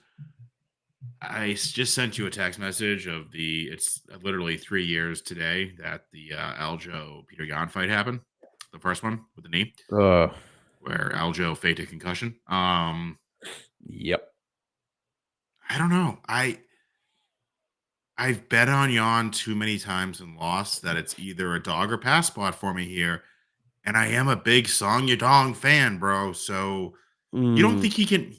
B: Just sent you a text message of it's literally 3 years today that the Aljo Peter Yan fight happened. The first one with the knee, where Aljo faked a concussion.
A: Yep.
B: I don't know. I've bet on Yan too many times and lost that it's either a dog or pass spot for me here. And I am a big Song Yadong fan, bro. So you don't think he can?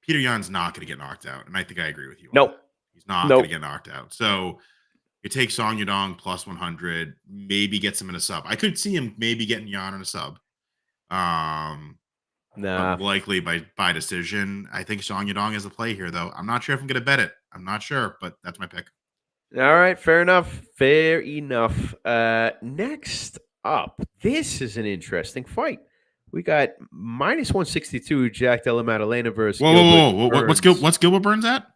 B: Peter Yan's not going to get knocked out, and I think I agree with you.
A: Nope.
B: He's not going to get knocked out. So you take Song Yadong plus 100, maybe gets him in a sub. I could see him maybe getting Yan in a sub. But likely by decision. I think Song Yadong is the play here, though. I'm not sure if I'm going to bet it. I'm not sure, but that's my pick.
A: All right, fair enough. Fair enough. Next up, this is an interesting fight. We got minus 162 Jack Della Maddalena versus
B: Whoa. What's Gilbert Burns at?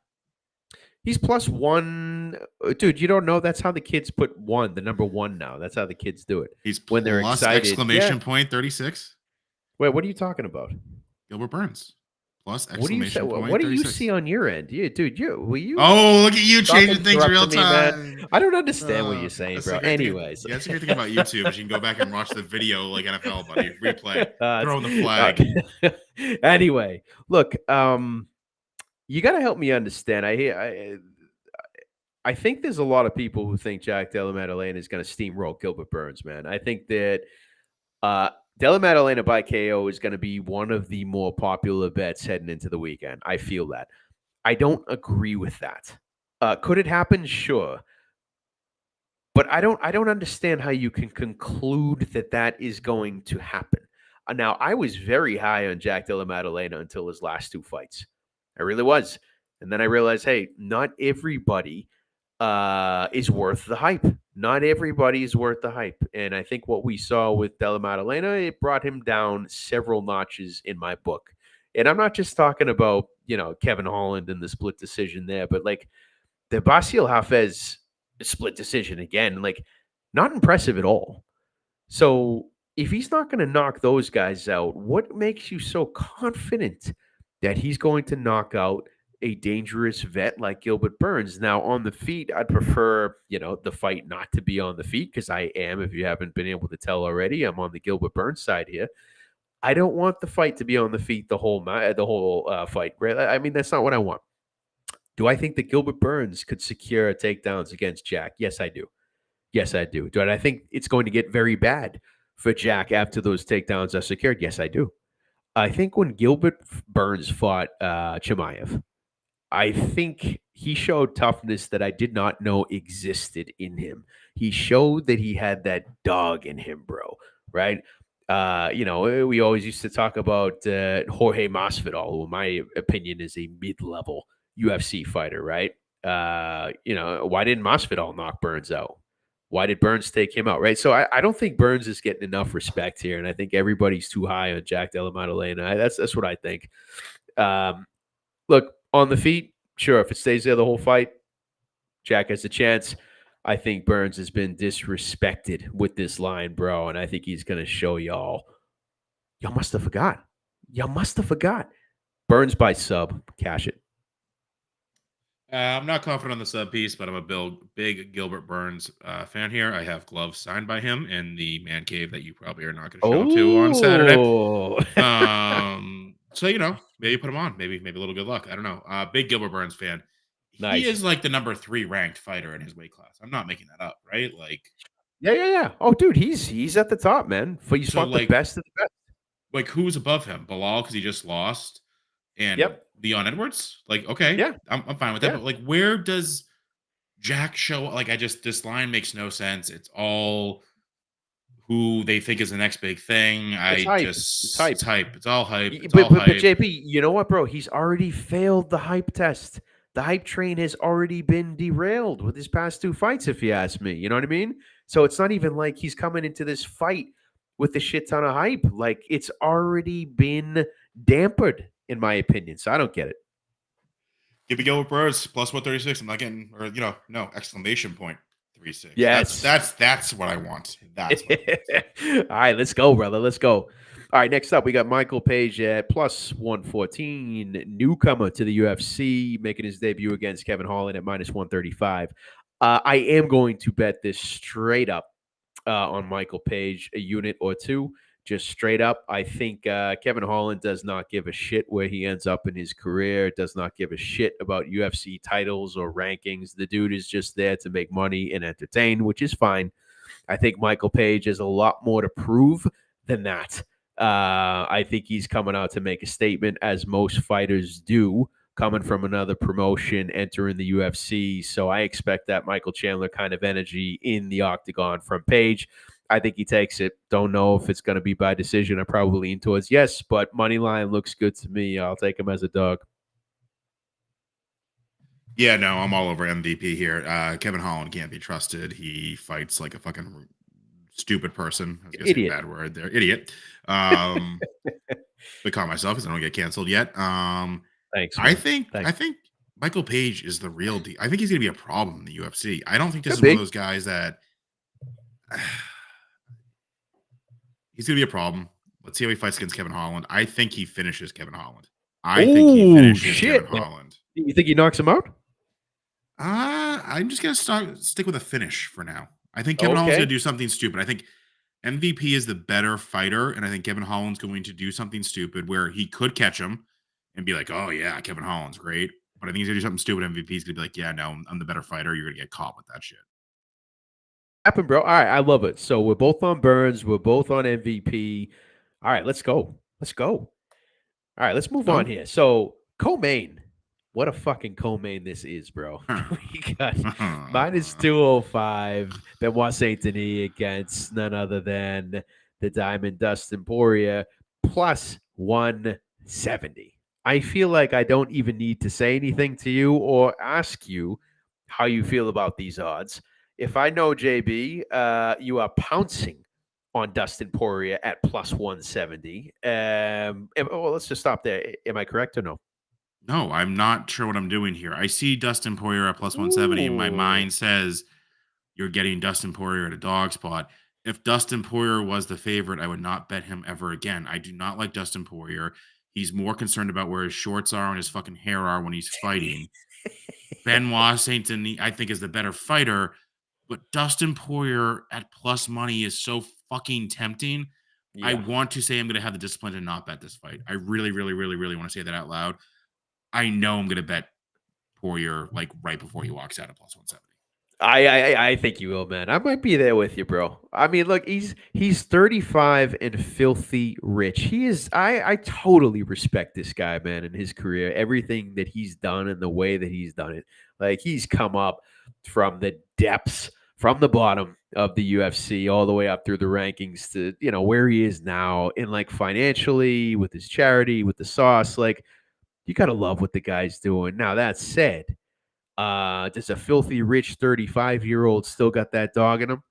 A: He's plus one. Dude, you don't know? That's how the kids put one, the number one now. That's how the kids do it.
B: He's
A: when they're
B: plus
A: excited.
B: Exclamation point 36.
A: Wait, what are you talking about?
B: Gilbert Burns. Plus exclamation point.
A: What do you see on your end? Dude, will you?
B: Oh, look at you changing things real time.
A: Man. I don't understand what you're saying, bro. Anyways.
B: That's the great thing about YouTube is you can go back and watch the video like NFL, buddy. Replay. Throw the flag.
A: Anyway, look, you got to help me understand. I think there's a lot of people who think Jack Della Maddalena is going to steamroll Gilbert Burns, man. I think that Della Maddalena by KO is going to be one of the more popular bets heading into the weekend. I feel that. I don't agree with that. Could it happen? Sure. But I don't understand how you can conclude that is going to happen. Now, I was very high on Jack Della Maddalena until his last two fights. I really was. And then I realized, hey, not everybody is worth the hype. Not everybody is worth the hype. And I think what we saw with Della Maddalena, it brought him down several notches in my book. And I'm not just talking about, Kevin Holland and the split decision there, but like the Basil Hafez split decision again, like not impressive at all. So if he's not going to knock those guys out, what makes you so confident that he's going to knock out a dangerous vet like Gilbert Burns? Now, on the feet, I'd prefer, the fight not to be on the feet because I am, if you haven't been able to tell already, I'm on the Gilbert Burns side here. I don't want the fight to be on the feet the whole fight. I mean, that's not what I want. Do I think that Gilbert Burns could secure takedowns against Jack? Yes, I do. Yes, I do. Do I think it's going to get very bad for Jack after those takedowns are secured? Yes, I do. I think when Burns fought Chimaev, I think he showed toughness that I did not know existed in him. He showed that he had that dog in him, bro. Right? We always used to talk about Jorge Masvidal, who, in my opinion, is a mid-level UFC fighter. Right? Why didn't Masvidal knock Burns out? Why did Burns take him out? Right? So I don't think Burns is getting enough respect here, and I think everybody's too high on Jack Della Maddalena. That's what I think. Um, Look, on the feet, sure, if it stays there the whole fight, Jack has a chance. I think Burns has been disrespected with this line, bro, and I think he's going to show y'all. Y'all must have forgot. Y'all must have forgot. Burns by sub. Cash it.
B: I'm not confident on the sub piece, but I'm a big Gilbert Burns fan here. I have gloves signed by him in the man cave that you probably are not going to show up to on Saturday.
A: Oh,
B: So maybe put him on. Maybe a little good luck. I don't know. Big Gilbert Burns fan. He
A: nice.
B: is like the number 3 ranked fighter in his weight class. I'm not making that up, right?
A: Yeah, yeah, yeah. Oh, dude, he's at the top, man. He's
B: So
A: fought the best of the best.
B: who's above him? Bilal because he just lost, and
A: Yep.
B: Leon Edwards. Okay,
A: Yeah.
B: I'm fine with that.
A: Yeah.
B: But where does Jack show? This line makes no sense. It's all who they think is the next big thing.
A: It's hype. It's
B: It's
A: hype.
B: hype. It's all hype. It's all
A: But
B: hype.
A: JP, you know what, bro? He's already failed the hype test. The hype train has already been derailed with his past two fights, if you ask me. You know what I mean? So it's not even like he's coming into this fight with a shit ton of hype. Like it's already been dampered, in my opinion. So I don't get it.
B: Give me Gilbert Burns plus 136. I'm not getting, or no exclamation point 36.
A: Yes.
B: That's what I want.
A: All
B: That's what I want.
A: right, let's go, brother. Let's go. All right, next up, we got Michael Page at plus 114, newcomer to the UFC, making his debut against Kevin Holland at minus 135. I am going to bet this straight up on Michael Page, a unit or two. Just straight up, I think Kevin Holland does not give a shit where he ends up in his career, does not give a shit about UFC titles or rankings. The dude is just there to make money and entertain, which is fine. I think Michael Page has a lot more to prove than that. I think he's coming out to make a statement, as most fighters do, coming from another promotion, entering the UFC. So I expect that Michael Chandler kind of energy in the octagon from Page. I think he takes it. Don't know if it's going to be by decision. I probably lean towards yes, but money line looks good to me. I'll take him as a dog.
B: Yeah, no, I'm all over MVP here. Kevin Holland can't be trusted. He fights like a fucking stupid person. I was gonna say a
A: Idiot.
B: bad word there. Idiot. But call myself because I don't get canceled yet.
A: Thanks,
B: I
A: man.
B: think I
A: Thanks.
B: think Michael Page is the real deal. I think he's gonna be a problem in the UFC. I don't think this
A: Could
B: is one of
A: be.
B: those guys that he's gonna be a problem. Let's see how he fights against Kevin Holland. I think he finishes Kevin Holland. I think he
A: Oh,
B: finishes Kevin
A: shit.
B: Holland.
A: You think he knocks him out?
B: I'm just gonna stick with a finish for now. I think Kevin Holland's gonna
A: Okay.
B: do something stupid. I think MVP is the better fighter, and I think Kevin Holland's going to do something stupid where he could catch him and be like, "Oh yeah, Kevin Holland's great," but I think he's gonna do something stupid. MVP's gonna be like, "Yeah, no, I'm the better fighter. You're gonna get caught with that shit."
A: Happen, bro. All right, I love it. So we're both on Burns. We're both on MVP. All right, let's go. Let's go. All right, let's move on
B: So,
A: here. So co-main, what a fucking co-main this is, bro. We got minus 205 Benoit Saint Denis against none other than the Diamond Dustin Poirier plus 170. I feel like I don't even need to say anything to you or ask you how you feel about these odds. If I know JB, you are pouncing on Dustin Poirier at plus 170. Well, let's just stop there. Am I correct or no?
B: no, I'm not sure what I'm doing here. I see Dustin Poirier at plus 170, and my
A: Ooh.
B: mind says you're getting Dustin Poirier at a dog spot. If Dustin Poirier was the favorite, I would not bet him ever again. I do not like Dustin Poirier. He's more concerned about where his shorts are and his fucking hair are when he's fighting. Benoit Saint Denis, I think, is the better fighter, but Dustin Poirier at plus money is so fucking tempting. I
A: Yeah.
B: want to say I'm going to have the discipline to not bet this fight. I really, really, really, really want to say that out loud. I know I'm going to bet Poirier like right before he walks out at plus 170.
A: I think you will, man. I might be there with you, bro. I mean, look, he's 35 and filthy rich. He is. I totally respect this guy, man, in his career, everything that he's done and the way that he's done it. Like he's come up from the depths, from the bottom of the UFC, all the way up through the rankings to where he is now, and like financially with his charity, with the sauce. Like you gotta love what the guy's doing. Now that said. Does a filthy rich 35-year-old still got that dog in him?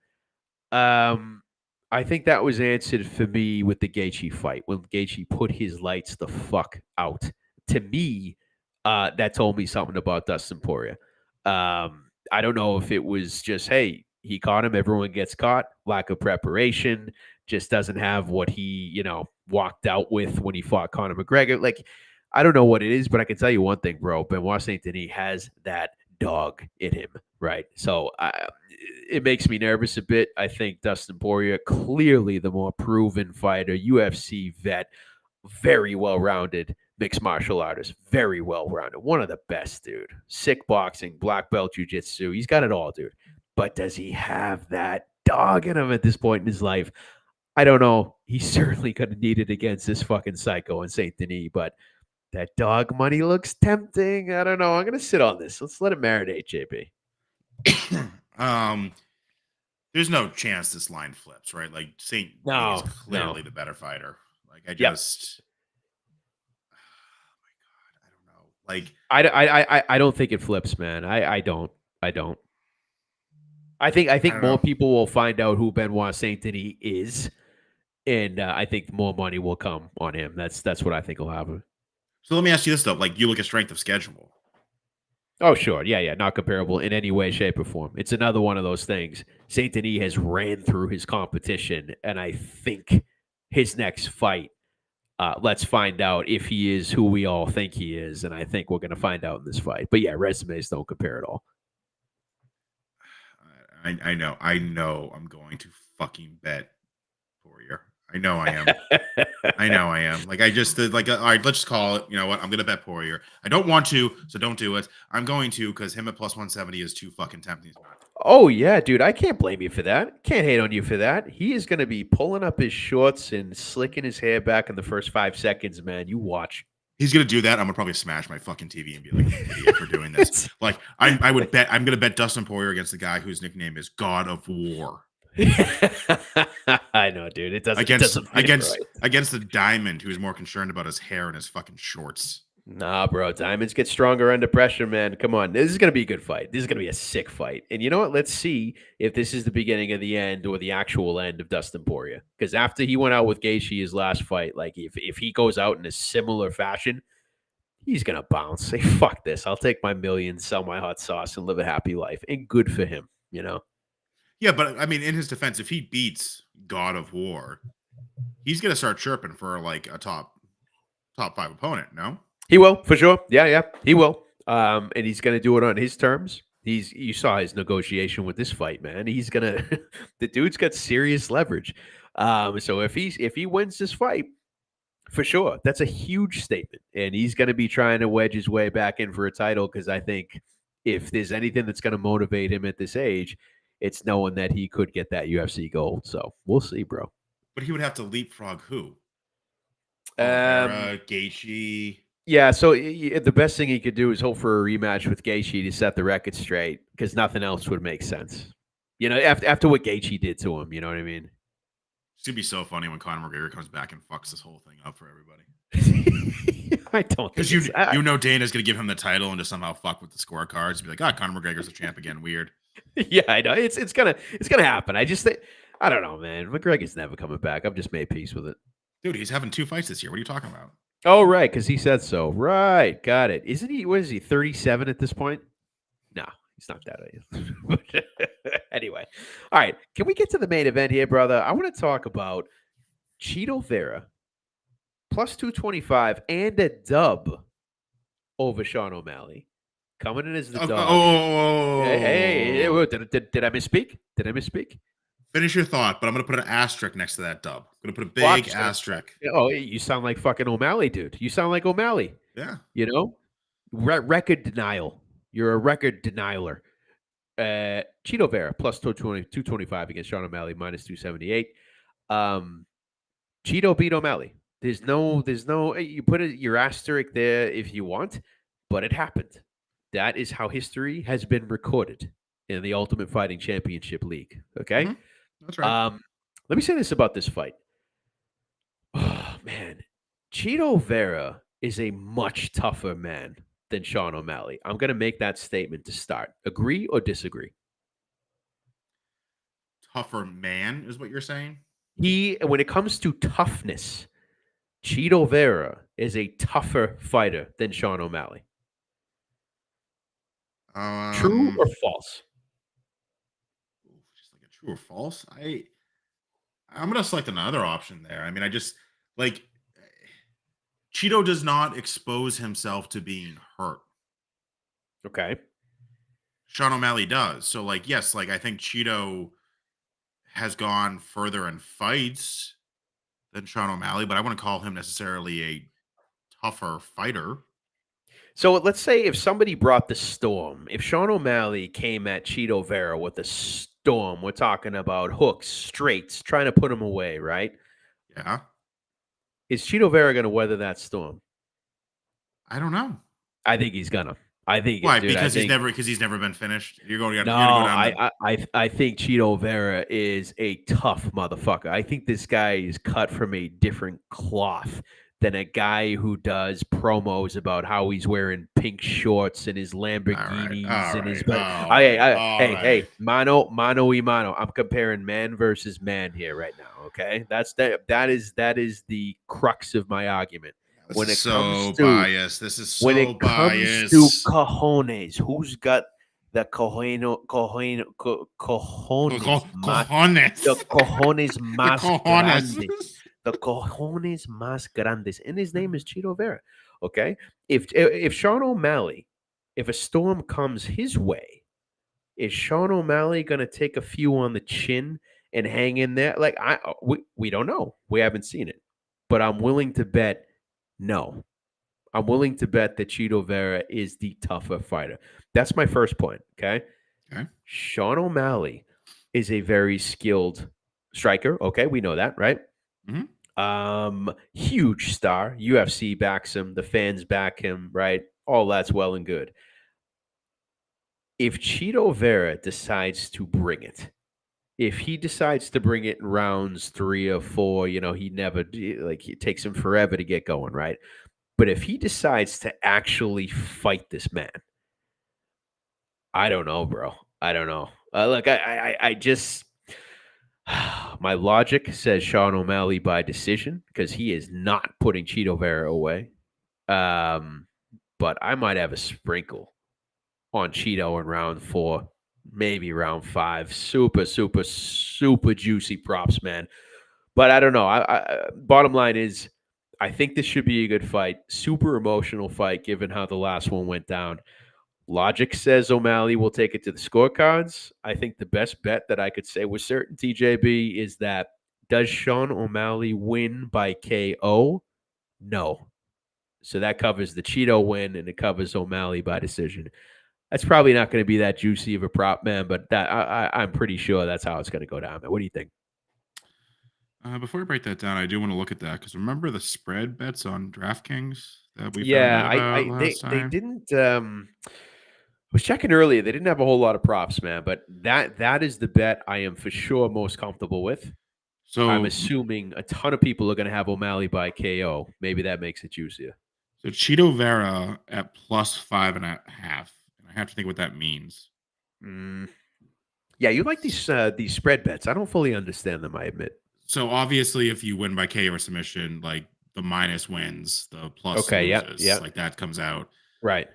A: Um, I think that was answered for me with the Gaethje fight when Gaethje put his lights the fuck out. To me, that told me something about Dustin Poirier. I don't know if it was just, hey, he caught him, everyone gets caught, lack of preparation, just doesn't have what he, walked out with when he fought Conor McGregor. Like, I don't know what it is, but I can tell you one thing, bro. Benoit Saint Denis has that dog in him, right? So it makes me nervous a bit. I think Dustin Poirier, clearly the more proven fighter, UFC vet, very well rounded mixed martial artist, very well rounded, one of the best, dude. Sick boxing, black belt jujitsu. He's got it all, dude. But does he have that dog in him at this point in his life? I don't know. He certainly could have needed against this fucking psycho in Saint Denis, but that dog money looks tempting. I don't know. I'm gonna sit on this. Let's let it marinate, JP.
B: um, there's no chance this line flips, right? Like Saint Denis is
A: No, no.
B: clearly the better fighter. Like I
A: Yep.
B: just, oh my god, I don't know. Like
A: I don't think it flips, man. I don't. I don't. I
B: I
A: think
B: don't
A: more
B: know.
A: people will find out who Benoit Saint Denis is, and I think more money will come on him. That's what I think will happen.
B: So let me ask you this though: like you look at strength of schedule.
A: Oh, sure. Yeah, yeah. Not comparable in any way, shape, or form. It's another one of those things. Saint Denis has ran through his competition, and I think his next fight, let's find out if he is who we all think he is. And I think we're going to find out in this fight. But yeah, resumes don't compare at all.
B: I know. I'm going to fucking bet Poirier. I know I am. I know I am. Like I just did. Like all right, let's just call it. You know what? I'm gonna bet Poirier. I don't want to, so don't do it. I'm going to because him at plus 170 is too fucking tempting not to.
A: Oh yeah, dude, I can't blame you for that. Can't hate on you for that. He is going to be pulling up his shorts and slicking his hair back in the first 5 seconds, man. You watch.
B: He's gonna do that. I'm gonna probably smash my fucking TV and be like, "You idiot for doing this." Like I would bet. I'm gonna bet Dustin Poirier against the guy whose nickname is God of War
A: I know, dude. It
B: against
A: doesn't feel
B: against
A: right.
B: against the Diamond, who's more concerned about his hair and his fucking shorts.
A: Nah, bro. Diamonds get stronger under pressure, man. Come on. This is going to be a good fight. This is going to be a sick fight. And you know what? Let's see if this is the beginning of the end or the actual end of Dustin Poirier. Because after he went out with Gaethje his last fight, like if he goes out in a similar fashion, he's going to bounce. Say, fuck this. I'll take my millions, sell my hot sauce, and live a happy life. And good for him, you know?
B: Yeah, but I mean, in his defense, if he beats God of War, he's gonna start chirping for like a top five opponent. No,
A: He will, for sure. Yeah, yeah. He will. And he's going to do it on his terms. You saw his negotiation with this fight, man. He's gonna the dude's got serious leverage. So if he wins this fight, for sure, that's a huge statement, and he's gonna be trying to wedge his way back in for a title because I think if there's anything that's gonna motivate him at this age, it's knowing that he could get that UFC gold. So we'll see, bro.
B: but he would have to leapfrog who?
A: Um,
B: Oliveira, Gaethje.
A: yeah, so the best thing he could do is hope for a rematch with Gaethje to set the record straight because nothing else would make sense. After what Gaethje did to him, you know what I mean?
B: It's gonna be so funny when Conor McGregor comes back and fucks this whole thing up for everybody.
A: I don't think
B: Because you know Dana's gonna give him the title and just somehow fuck with the scorecards. Be like, Conor McGregor's the champ again. Weird.
A: yeah, I know it's gonna happen. I just think I don't know, man. McGregor's never coming back. I've just made peace with it.
B: Dude, he's having 2 fights this year. What are you talking about?
A: Oh, right, because he said so. Right, got it. Isn't he? What is he? 37 at this point? No, he's not that old. Anyway, all right. Can we get to the main event here, brother? I want to talk about Cheeto Vera plus 225 and a dub over Sean O'Malley. Coming in as the dog. Hey, did I misspeak? Did I misspeak?
B: Finish your thought, but I'm going to put an asterisk next to that dub. I'm going to put a
A: Well, I'm
B: big
A: just gonna,
B: asterisk.
A: oh, you sound like fucking O'Malley, dude. You sound like O'Malley.
B: Yeah.
A: You know, record denial. You're a record denialer. Cheeto Vera plus 225 against Sean O'Malley minus 278. Um, Cheeto beat O'Malley. There's no. You put your asterisk there if you want, but it happened. That is how history has been recorded in the Ultimate Fighting Championship League. Okay.
B: Hmm. That's right.
A: Um, Let me say this about this fight. Oh man, Cheeto Vera is a much tougher man than Sean O'Malley. I'm going to make that statement to start. Agree or disagree?
B: Tougher man is what you're saying.
A: When it comes to toughness, Cheeto Vera is a tougher fighter than Sean O'Malley. True
B: Um,
A: or false?
B: just like a true or false. I'm gonna select another option there. I mean, I just like Cheeto does not expose himself to being hurt.
A: Okay.
B: Sean O'Malley does. So, like, yes, like I think Cheeto has gone further in fights than Sean O'Malley, but I wouldn't call him necessarily a tougher fighter.
A: So let's say if somebody brought the storm, if Sean O'Malley came at Cheeto Vera with a storm, we're talking about hooks, straights, trying to put him away, right?
B: Yeah,
A: Is Cheeto Vera going to weather that storm?
B: I don't know
A: I think he's gonna. I think,
B: why
A: dude. I think
B: because he's never been finished.
A: no.
B: You're gonna go down the
A: I think Cheeto Vera is a tough motherfucker. I think this guy is cut from a different cloth than a guy who does promos about how he's wearing pink shorts and his Lamborghinis and his. But
B: all
A: hey,
B: right.
A: mano y mano. I'm comparing man versus man here right now. Okay, that is the crux of my argument.
B: This
A: When
B: is
A: it comes
B: so
A: to
B: biased. This is
A: when
B: so
A: it comes to
B: biased.
A: cojones, who's got the cojones,
B: Cojones.
A: the cojones
B: The
A: más
B: cojones.
A: grandes, the cojones más grandes, and his name is Cheeto Vera. Okay, if Sean O'Malley, if a storm comes his way, is Sean O'Malley going to take a few on the chin and hang in there? Like we don't know, we haven't seen it, but I'm willing to bet no. I'm willing to bet that Cheeto Vera is the tougher fighter. That's my first point. Okay.
B: Okay.
A: Sean O'Malley is a very skilled striker. Okay. We know that, right?
B: Mhm.
A: Huge star. UFC backs him. The fans back him, right? All that's well and good. If Cheeto Vera decides to bring it, if he decides to bring it in rounds 3 or 4, he never, like, it takes him forever to get going, right? But if he decides to actually fight this man, I don't know, bro. I don't know. Look, I just my logic says Sean O'Malley by decision because he is not putting Cheeto Vera away. Um, but I might have a sprinkle on Cheeto in round 4, maybe round 5. Super, super, super juicy props, man. But I don't know. Bottom line is, I think this should be a good fight. Super emotional fight, given how the last one went down. Logic says O'Malley will take it to the scorecards. I think the best bet that I could say with certainty, JB, is that does Sean O'Malley win by KO? No. So that covers the Cheeto win and it covers O'Malley by decision. That's probably not going to be that juicy of a prop, man, but I'm pretty sure that's how it's going to go down. Man. What do you think?
B: Before I break that down, I do want to look at that because remember the spread bets on DraftKings that we found
A: Yeah,
B: out about last
A: they
B: time?
A: didn't. I was checking earlier. They didn't have a whole lot of props, man. But that is the bet I am for sure most comfortable with. I'm
B: So,
A: assuming a ton of people are going to have O'Malley by KO. Maybe that makes it juicier.
B: so Cheeto Vera at plus 5.5. And I have to think what that means.
A: Mm. Yeah, you like these spread bets. I don't fully understand them. I admit.
B: So obviously, if you win by KO or submission, like the minus wins, the plus
A: Okay. Yep.
B: loses.
A: Yep.
B: Like that comes out.
A: Right.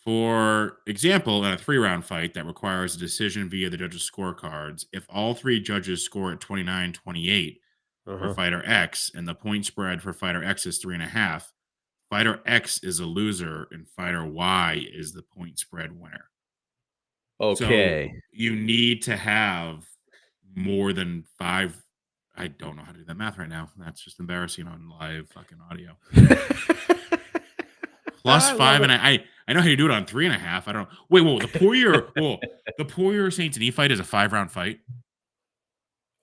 B: For example, in a 3 round fight that requires a decision via the judges' scorecards, if all 3 judges score at 29-28
A: Uh
B: for
A: huh.
B: fighter X and the point spread for fighter X is 3.5, fighter X is a loser and fighter Y is the point spread winner. So
A: Okay.
B: you need to have more than 5. I don't know how to do that math right now. That's just embarrassing on live fucking audio. Plus
A: I love
B: five
A: it.
B: and I know how you do it on 3.5. I don't know. Wait, whoa, the Poirier Saint Denis fight is a 5-round fight.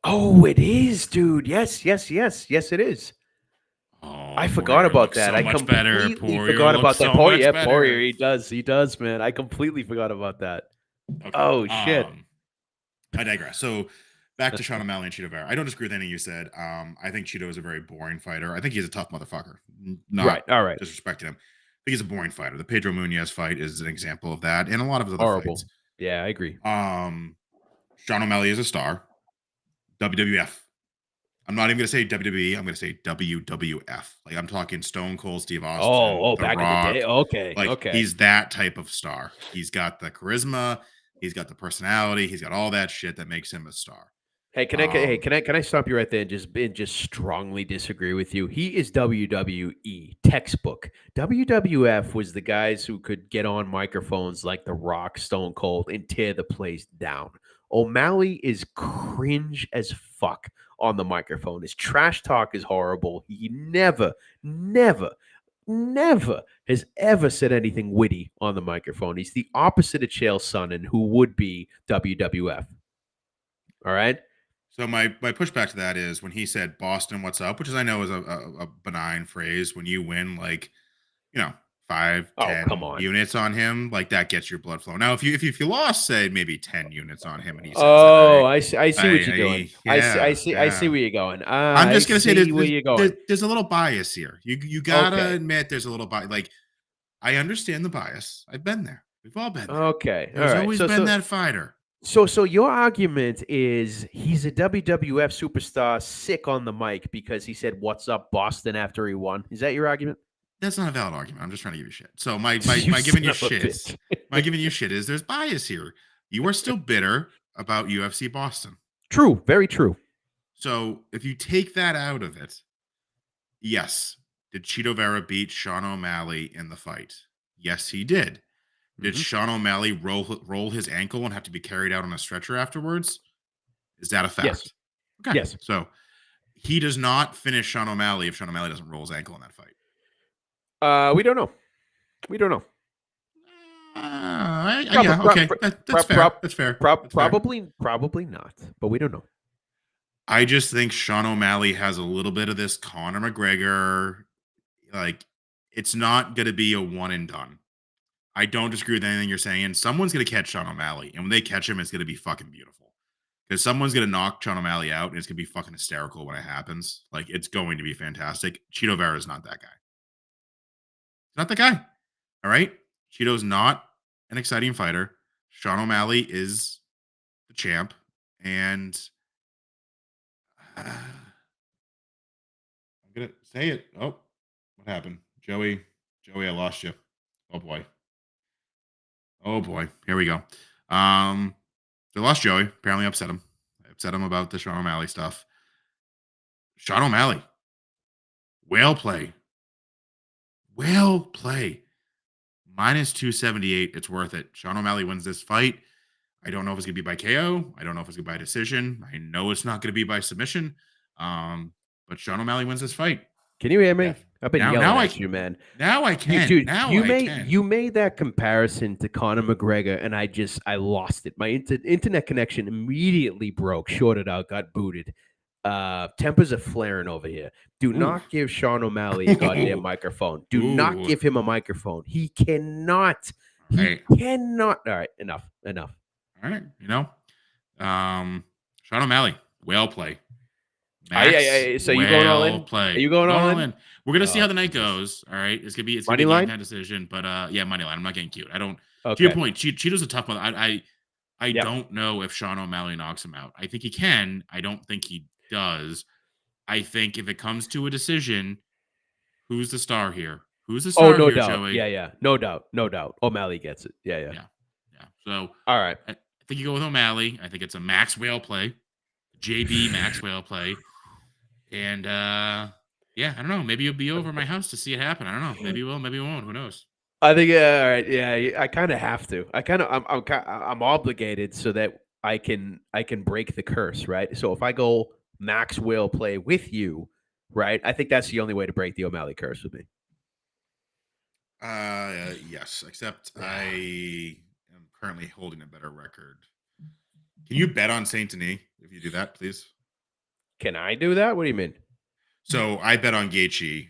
A: Oh, it is, dude. Yes, yes, yes, yes, it is. I
B: Oh,
A: forgot
B: Poirier
A: about
B: looks
A: that.
B: so
A: I
B: much better.
A: completely
B: Poirier
A: forgot
B: looks
A: about that.
B: so
A: Poirier,
B: much
A: yeah, Poirier,
B: better.
A: he does, man. I completely forgot about that.
B: Okay.
A: Oh shit.
B: I digress. So back to Sean O'Malley and Cheeto Vera. I don't disagree with anything you said. I think Cheeto is a very boring fighter. I think he's a tough motherfucker. Not
A: Right. All right.
B: disrespecting him. I think he's a boring fighter. The Pedro Munoz fight is an example of that, and a lot of his other
A: Horrible.
B: fights.
A: Yeah, I agree.
B: Sean O'Malley is a star. WWF. I'm not even going to say WWE. I'm going to say WWF. Like I'm talking Stone Cold Steve Austin,
A: Oh,
B: The
A: back in the day.
B: Rock.
A: Okay,
B: Like
A: okay.
B: he's that type of star. He's got the charisma. He's got the personality. He's got all that shit that makes him a star.
A: Hey,
B: Um,
A: can I stop you right there and just strongly disagree with you? He is WWE textbook. WWF was the guys who could get on microphones like The Rock, Stone Cold, and tear the place down. O'Malley is cringe as fuck on the microphone. His trash talk is horrible. He never has ever said anything witty on the microphone. He's the opposite of Chael Sonnen, who would be WWF. All right.
B: so my pushback to that is when he said Boston, what's up, which is I know is a benign phrase. When you win like you know, five,
A: Oh, come
B: 10
A: on.
B: units on him, like that gets your blood flowing. Now, if you lost, say maybe 10 units on him, and he says that,
A: Oh, I see what you're doing.
B: yeah,
A: I see
B: yeah.
A: where you're going.
B: I'm
A: I
B: just gonna say
A: see where you're going.
B: there's a little bias here. You gotta
A: Okay.
B: admit there's a little bias. Like I understand the bias. I've been there. We've all been there.
A: Okay. All
B: There's
A: right.
B: always been that fighter.
A: So your argument is he's a WWF superstar sick on the mic because he said "What's up, Boston" after he won. Is that your argument?
B: That's not a valid argument. I'm just trying to give you shit. So my
A: You
B: my giving
A: son
B: you
A: of a
B: shit,
A: bitch.
B: my giving you shit is there's bias here. You are still bitter about UFC Boston.
A: True. Very true.
B: So if you take that out of it, yes, did Cheeto Vera beat Sean O'Malley in the fight? Yes, he did. Did
A: Mhm.
B: Sean O'Malley roll his ankle and have to be carried out on a stretcher afterwards? Is that a
A: Yes.
B: fact? Okay,
A: Yes.
B: so he does not finish Sean O'Malley if Sean O'Malley doesn't roll his ankle in that fight.
A: We don't know. We don't know.
B: Yeah, okay, that's fair. That's fair. That's fair.
A: Probably not. But we don't know.
B: I just think Sean O'Malley has a little bit of this Conor McGregor. Like, it's not going to be a one and done. I don't disagree with anything you're saying. Someone's going to catch Sean O'Malley, and when they catch him, it's going to be fucking beautiful. Because someone's going to knock Sean O'Malley out, and it's going to be fucking hysterical when it happens. Like, it's going to be fantastic. Cheeto Vera is not that guy. He's not that guy. All right? Cheeto's not an exciting fighter. Sean O'Malley is the champ, and I'm gonna say it. Oh, what happened, Joey? Joey, I lost you. Oh boy. Oh boy. Here we go. They lost Joey. Apparently upset him. I upset him about the Sean O'Malley stuff. Sean O'Malley. Whale play. Whale play. Minus 278. It's worth it. Sean O'Malley wins this fight. I don't know if it's gonna be by KO. I don't know if it's gonna be by decision. I know it's not gonna be by submission. But Sean O'Malley wins this fight.
A: Can you hear me?
B: Def.
A: I've been
B: Now,
A: yelling
B: now I
A: at you, man.
B: now I
A: You,
B: can.
A: dude,
B: Now I can.
A: you made that comparison to Conor McGregor, and I lost it. My internet connection immediately broke, shorted out, got booted. Tempers are flaring over here. Do
B: Ooh.
A: not give Sean O'Malley a goddamn microphone. Do not
B: Ooh.
A: give him a microphone. He cannot.
B: All
A: He
B: right.
A: cannot. All right, enough.
B: All right. Sean O'Malley, whale play.
A: So you going all in?
B: Whale play.
A: Are you going all
B: Going all
A: in?
B: in. We're gonna see
A: Oh,
B: how the night
A: Jesus.
B: goes. All right. It's gonna be
A: Money
B: a game
A: line?
B: time decision. But yeah, money line. I'm not getting cute. I don't to your
A: Okay.
B: point, Cheeto's a tough one. I
A: Yep.
B: don't know if Sean O'Malley knocks him out. I think he can. I don't think he does. I think if it comes to a decision, who's the star here? Who's the
A: Oh,
B: star
A: no
B: here,
A: doubt.
B: Joey?
A: Yeah. No doubt. No doubt. O'Malley gets it. Yeah.
B: Yeah. Yeah. So
A: All right.
B: I think you go with O'Malley. I think it's a Max Whale play. JB Max Whale play. And yeah, I don't know. Maybe you'll be over at my house to see it happen. I don't know. Maybe you will, maybe you won't. Who knows?
A: I think all right. Yeah, I kind of have to. I'm obligated so that I can break the curse, right? So if I go Max will play with you, right? I think that's the only way to break the O'Malley curse with me.
B: Yes, except I am currently holding a better record. Can you bet on Saint Denis if you do that, please?
A: Can I do that? What do you mean?
B: So I bet on Gaethje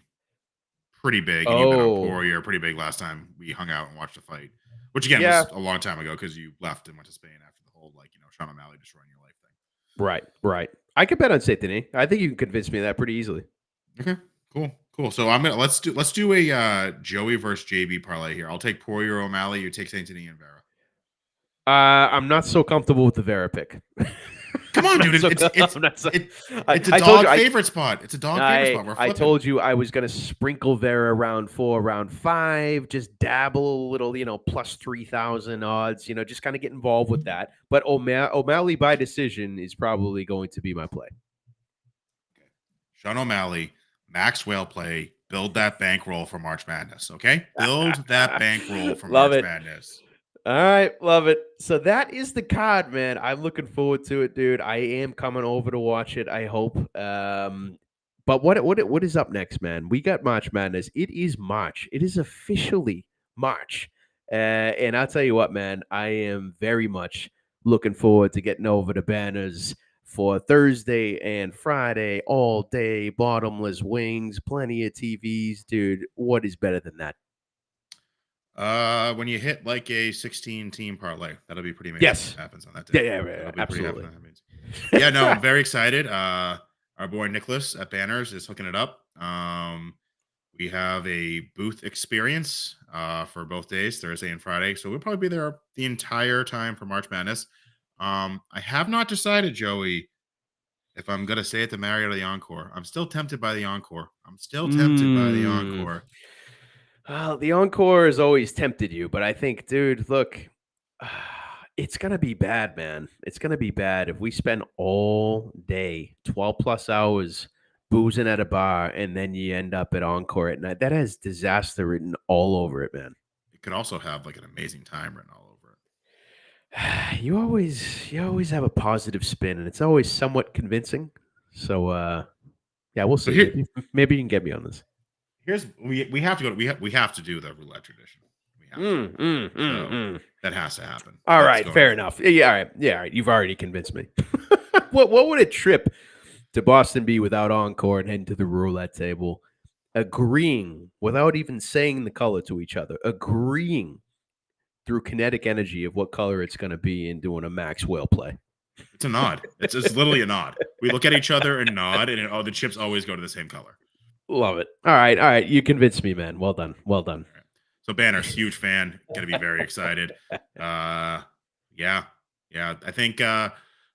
B: pretty big, and you bet on
A: Oh,
B: Poirier pretty big last time we hung out and watched the fight, which again
A: yeah.
B: was a long time ago because you left and went to Spain after the whole Sean O'Malley destroying your life
A: Right, right. I could bet on Saint Denis. I think you can convince me of that pretty easily.
B: thing. Okay, cool. So I'm gonna let's do a Joey versus JB parlay here. I'll take Poirier O'Malley. You take Saint Denis and Vera.
A: I'm not so comfortable with the Vera pick.
B: Come on, dude.
A: I'm not so.
B: It's a
A: I told you.
B: dog favorite spot. It's a dog favorite spot. We're
A: I
B: flipping.
A: told you I was gonna sprinkle Vera round 4, round 5, just dabble a little, plus 3,000 odds, just kind of get involved with that. But O'Malley by decision is probably going to be my play.
B: Okay. Sean O'Malley, Max Whale play. Build that bankroll for March Madness. Okay, build that bankroll for
A: Love
B: March
A: it.
B: Madness.
A: All right, love it. So that is the card, man. I'm looking forward to it, dude. I am coming over to watch it. I hope. But what is up next, man? We got March Madness. It is March. It is officially March, and I'll tell you what, man. I am very much looking forward to getting over the banners for Thursday and Friday all day. Bottomless wings, plenty of TVs, dude. What is better than that?
B: When you hit like a 16 team parlay, that'll be pretty amazing.
A: Yes.
B: What happens on that
A: Yeah,
B: day?
A: yeah,
B: That'll
A: yeah,
B: be pretty
A: absolutely.
B: amazing. Yeah, no, I'm very excited. Our boy Nicholas at Banners is hooking it up. We have a booth experience for both days, Thursday and Friday. So we'll probably be there the entire time for March Madness. I have not decided, Joey, if I'm gonna stay at the Marriott or the Encore. I'm still tempted by the Encore.
A: Mm. Well, the Encore has always tempted you, but I think, dude, look, it's gonna be bad, man. It's gonna be bad if we spend all day, 12 plus hours, boozing at a bar, and then you end up at Encore at night. That has disaster written all over it, man.
B: It could also have like an amazing time written all over it.
A: You always have a positive spin, and it's always somewhat convincing. So, yeah, we'll
B: So
A: see.
B: here,
A: Maybe you can get me on this.
B: here's we have to go. We have to do the roulette tradition. We have to. So that has to happen.
A: All
B: That's
A: right,
B: going
A: fair
B: on.
A: enough. Yeah, all right. Yeah, all right. You've already convinced me. What would a trip to Boston be without Encore and heading to the roulette table, agreeing without even saying the color to each other, agreeing through kinetic energy of what color it's going to be and doing a Max Whale play?
B: It's a nod. It's literally a nod. We look at each other and nod, and the chips always go to the same color.
A: Love it. All right, all right. You convinced me, man. Well done. Well done.
B: All right. So Banner's huge fan. Gonna be very excited. Yeah. I think.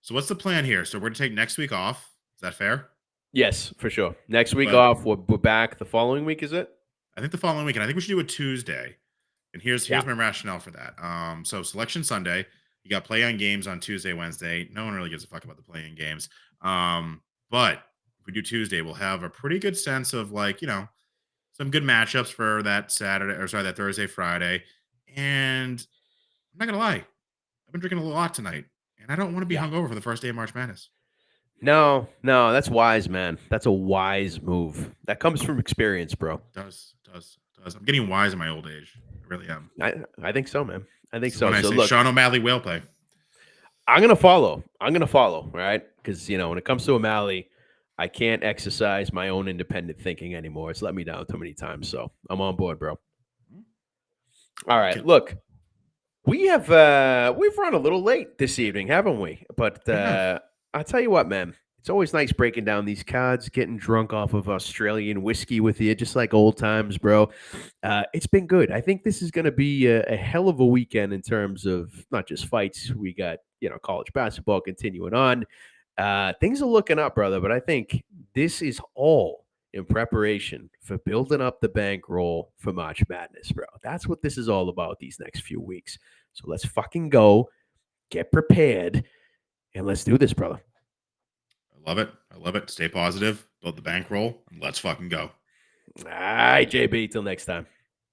B: So what's the plan here? So we're gonna take next week off. Is that fair?
A: Yes, for sure. Next week
B: But
A: off. We're back the following week, is it?
B: I think the following weekend. I think we should do a Tuesday. And here's
A: Yeah.
B: my rationale for that. So selection Sunday, you got play on games on Tuesday, Wednesday. No one really gives a fuck about the play in games. But if we do Tuesday, we'll have a pretty good sense of some good matchups for that that Thursday, Friday. And I'm not gonna lie, I've been drinking a lot tonight, and I don't want to be
A: Yeah.
B: hungover for the first day of March Madness.
A: No, that's wise, man. That's a wise move. That comes from experience, bro.
B: Does. I'm getting wise in my old age. I really am.
A: I think so, man. I think
B: This is
A: so.
B: when I
A: So
B: say
A: look,
B: Sean O'Malley whale play.
A: I'm gonna follow. Right? Because when it comes to O'Malley, I can't exercise my own independent thinking anymore. It's let me down too many times. So I'm on board, bro. All right. Look, we've run a little late this evening, haven't we? But
B: Yeah.
A: I'll tell you what, man. It's always nice breaking down these cards, getting drunk off of Australian whiskey with you, just like old times, bro. It's been good. I think this is going to be a hell of a weekend in terms of not just fights. We got college basketball continuing on. Things are looking up, brother. But I think this is all in preparation for building up the bankroll for March Madness, bro. That's what this is all about these next few weeks. So let's fucking go, get prepared, and let's do this, brother.
B: I love it. Stay positive, build the bankroll, and let's fucking go.
A: All right, JB, till next time.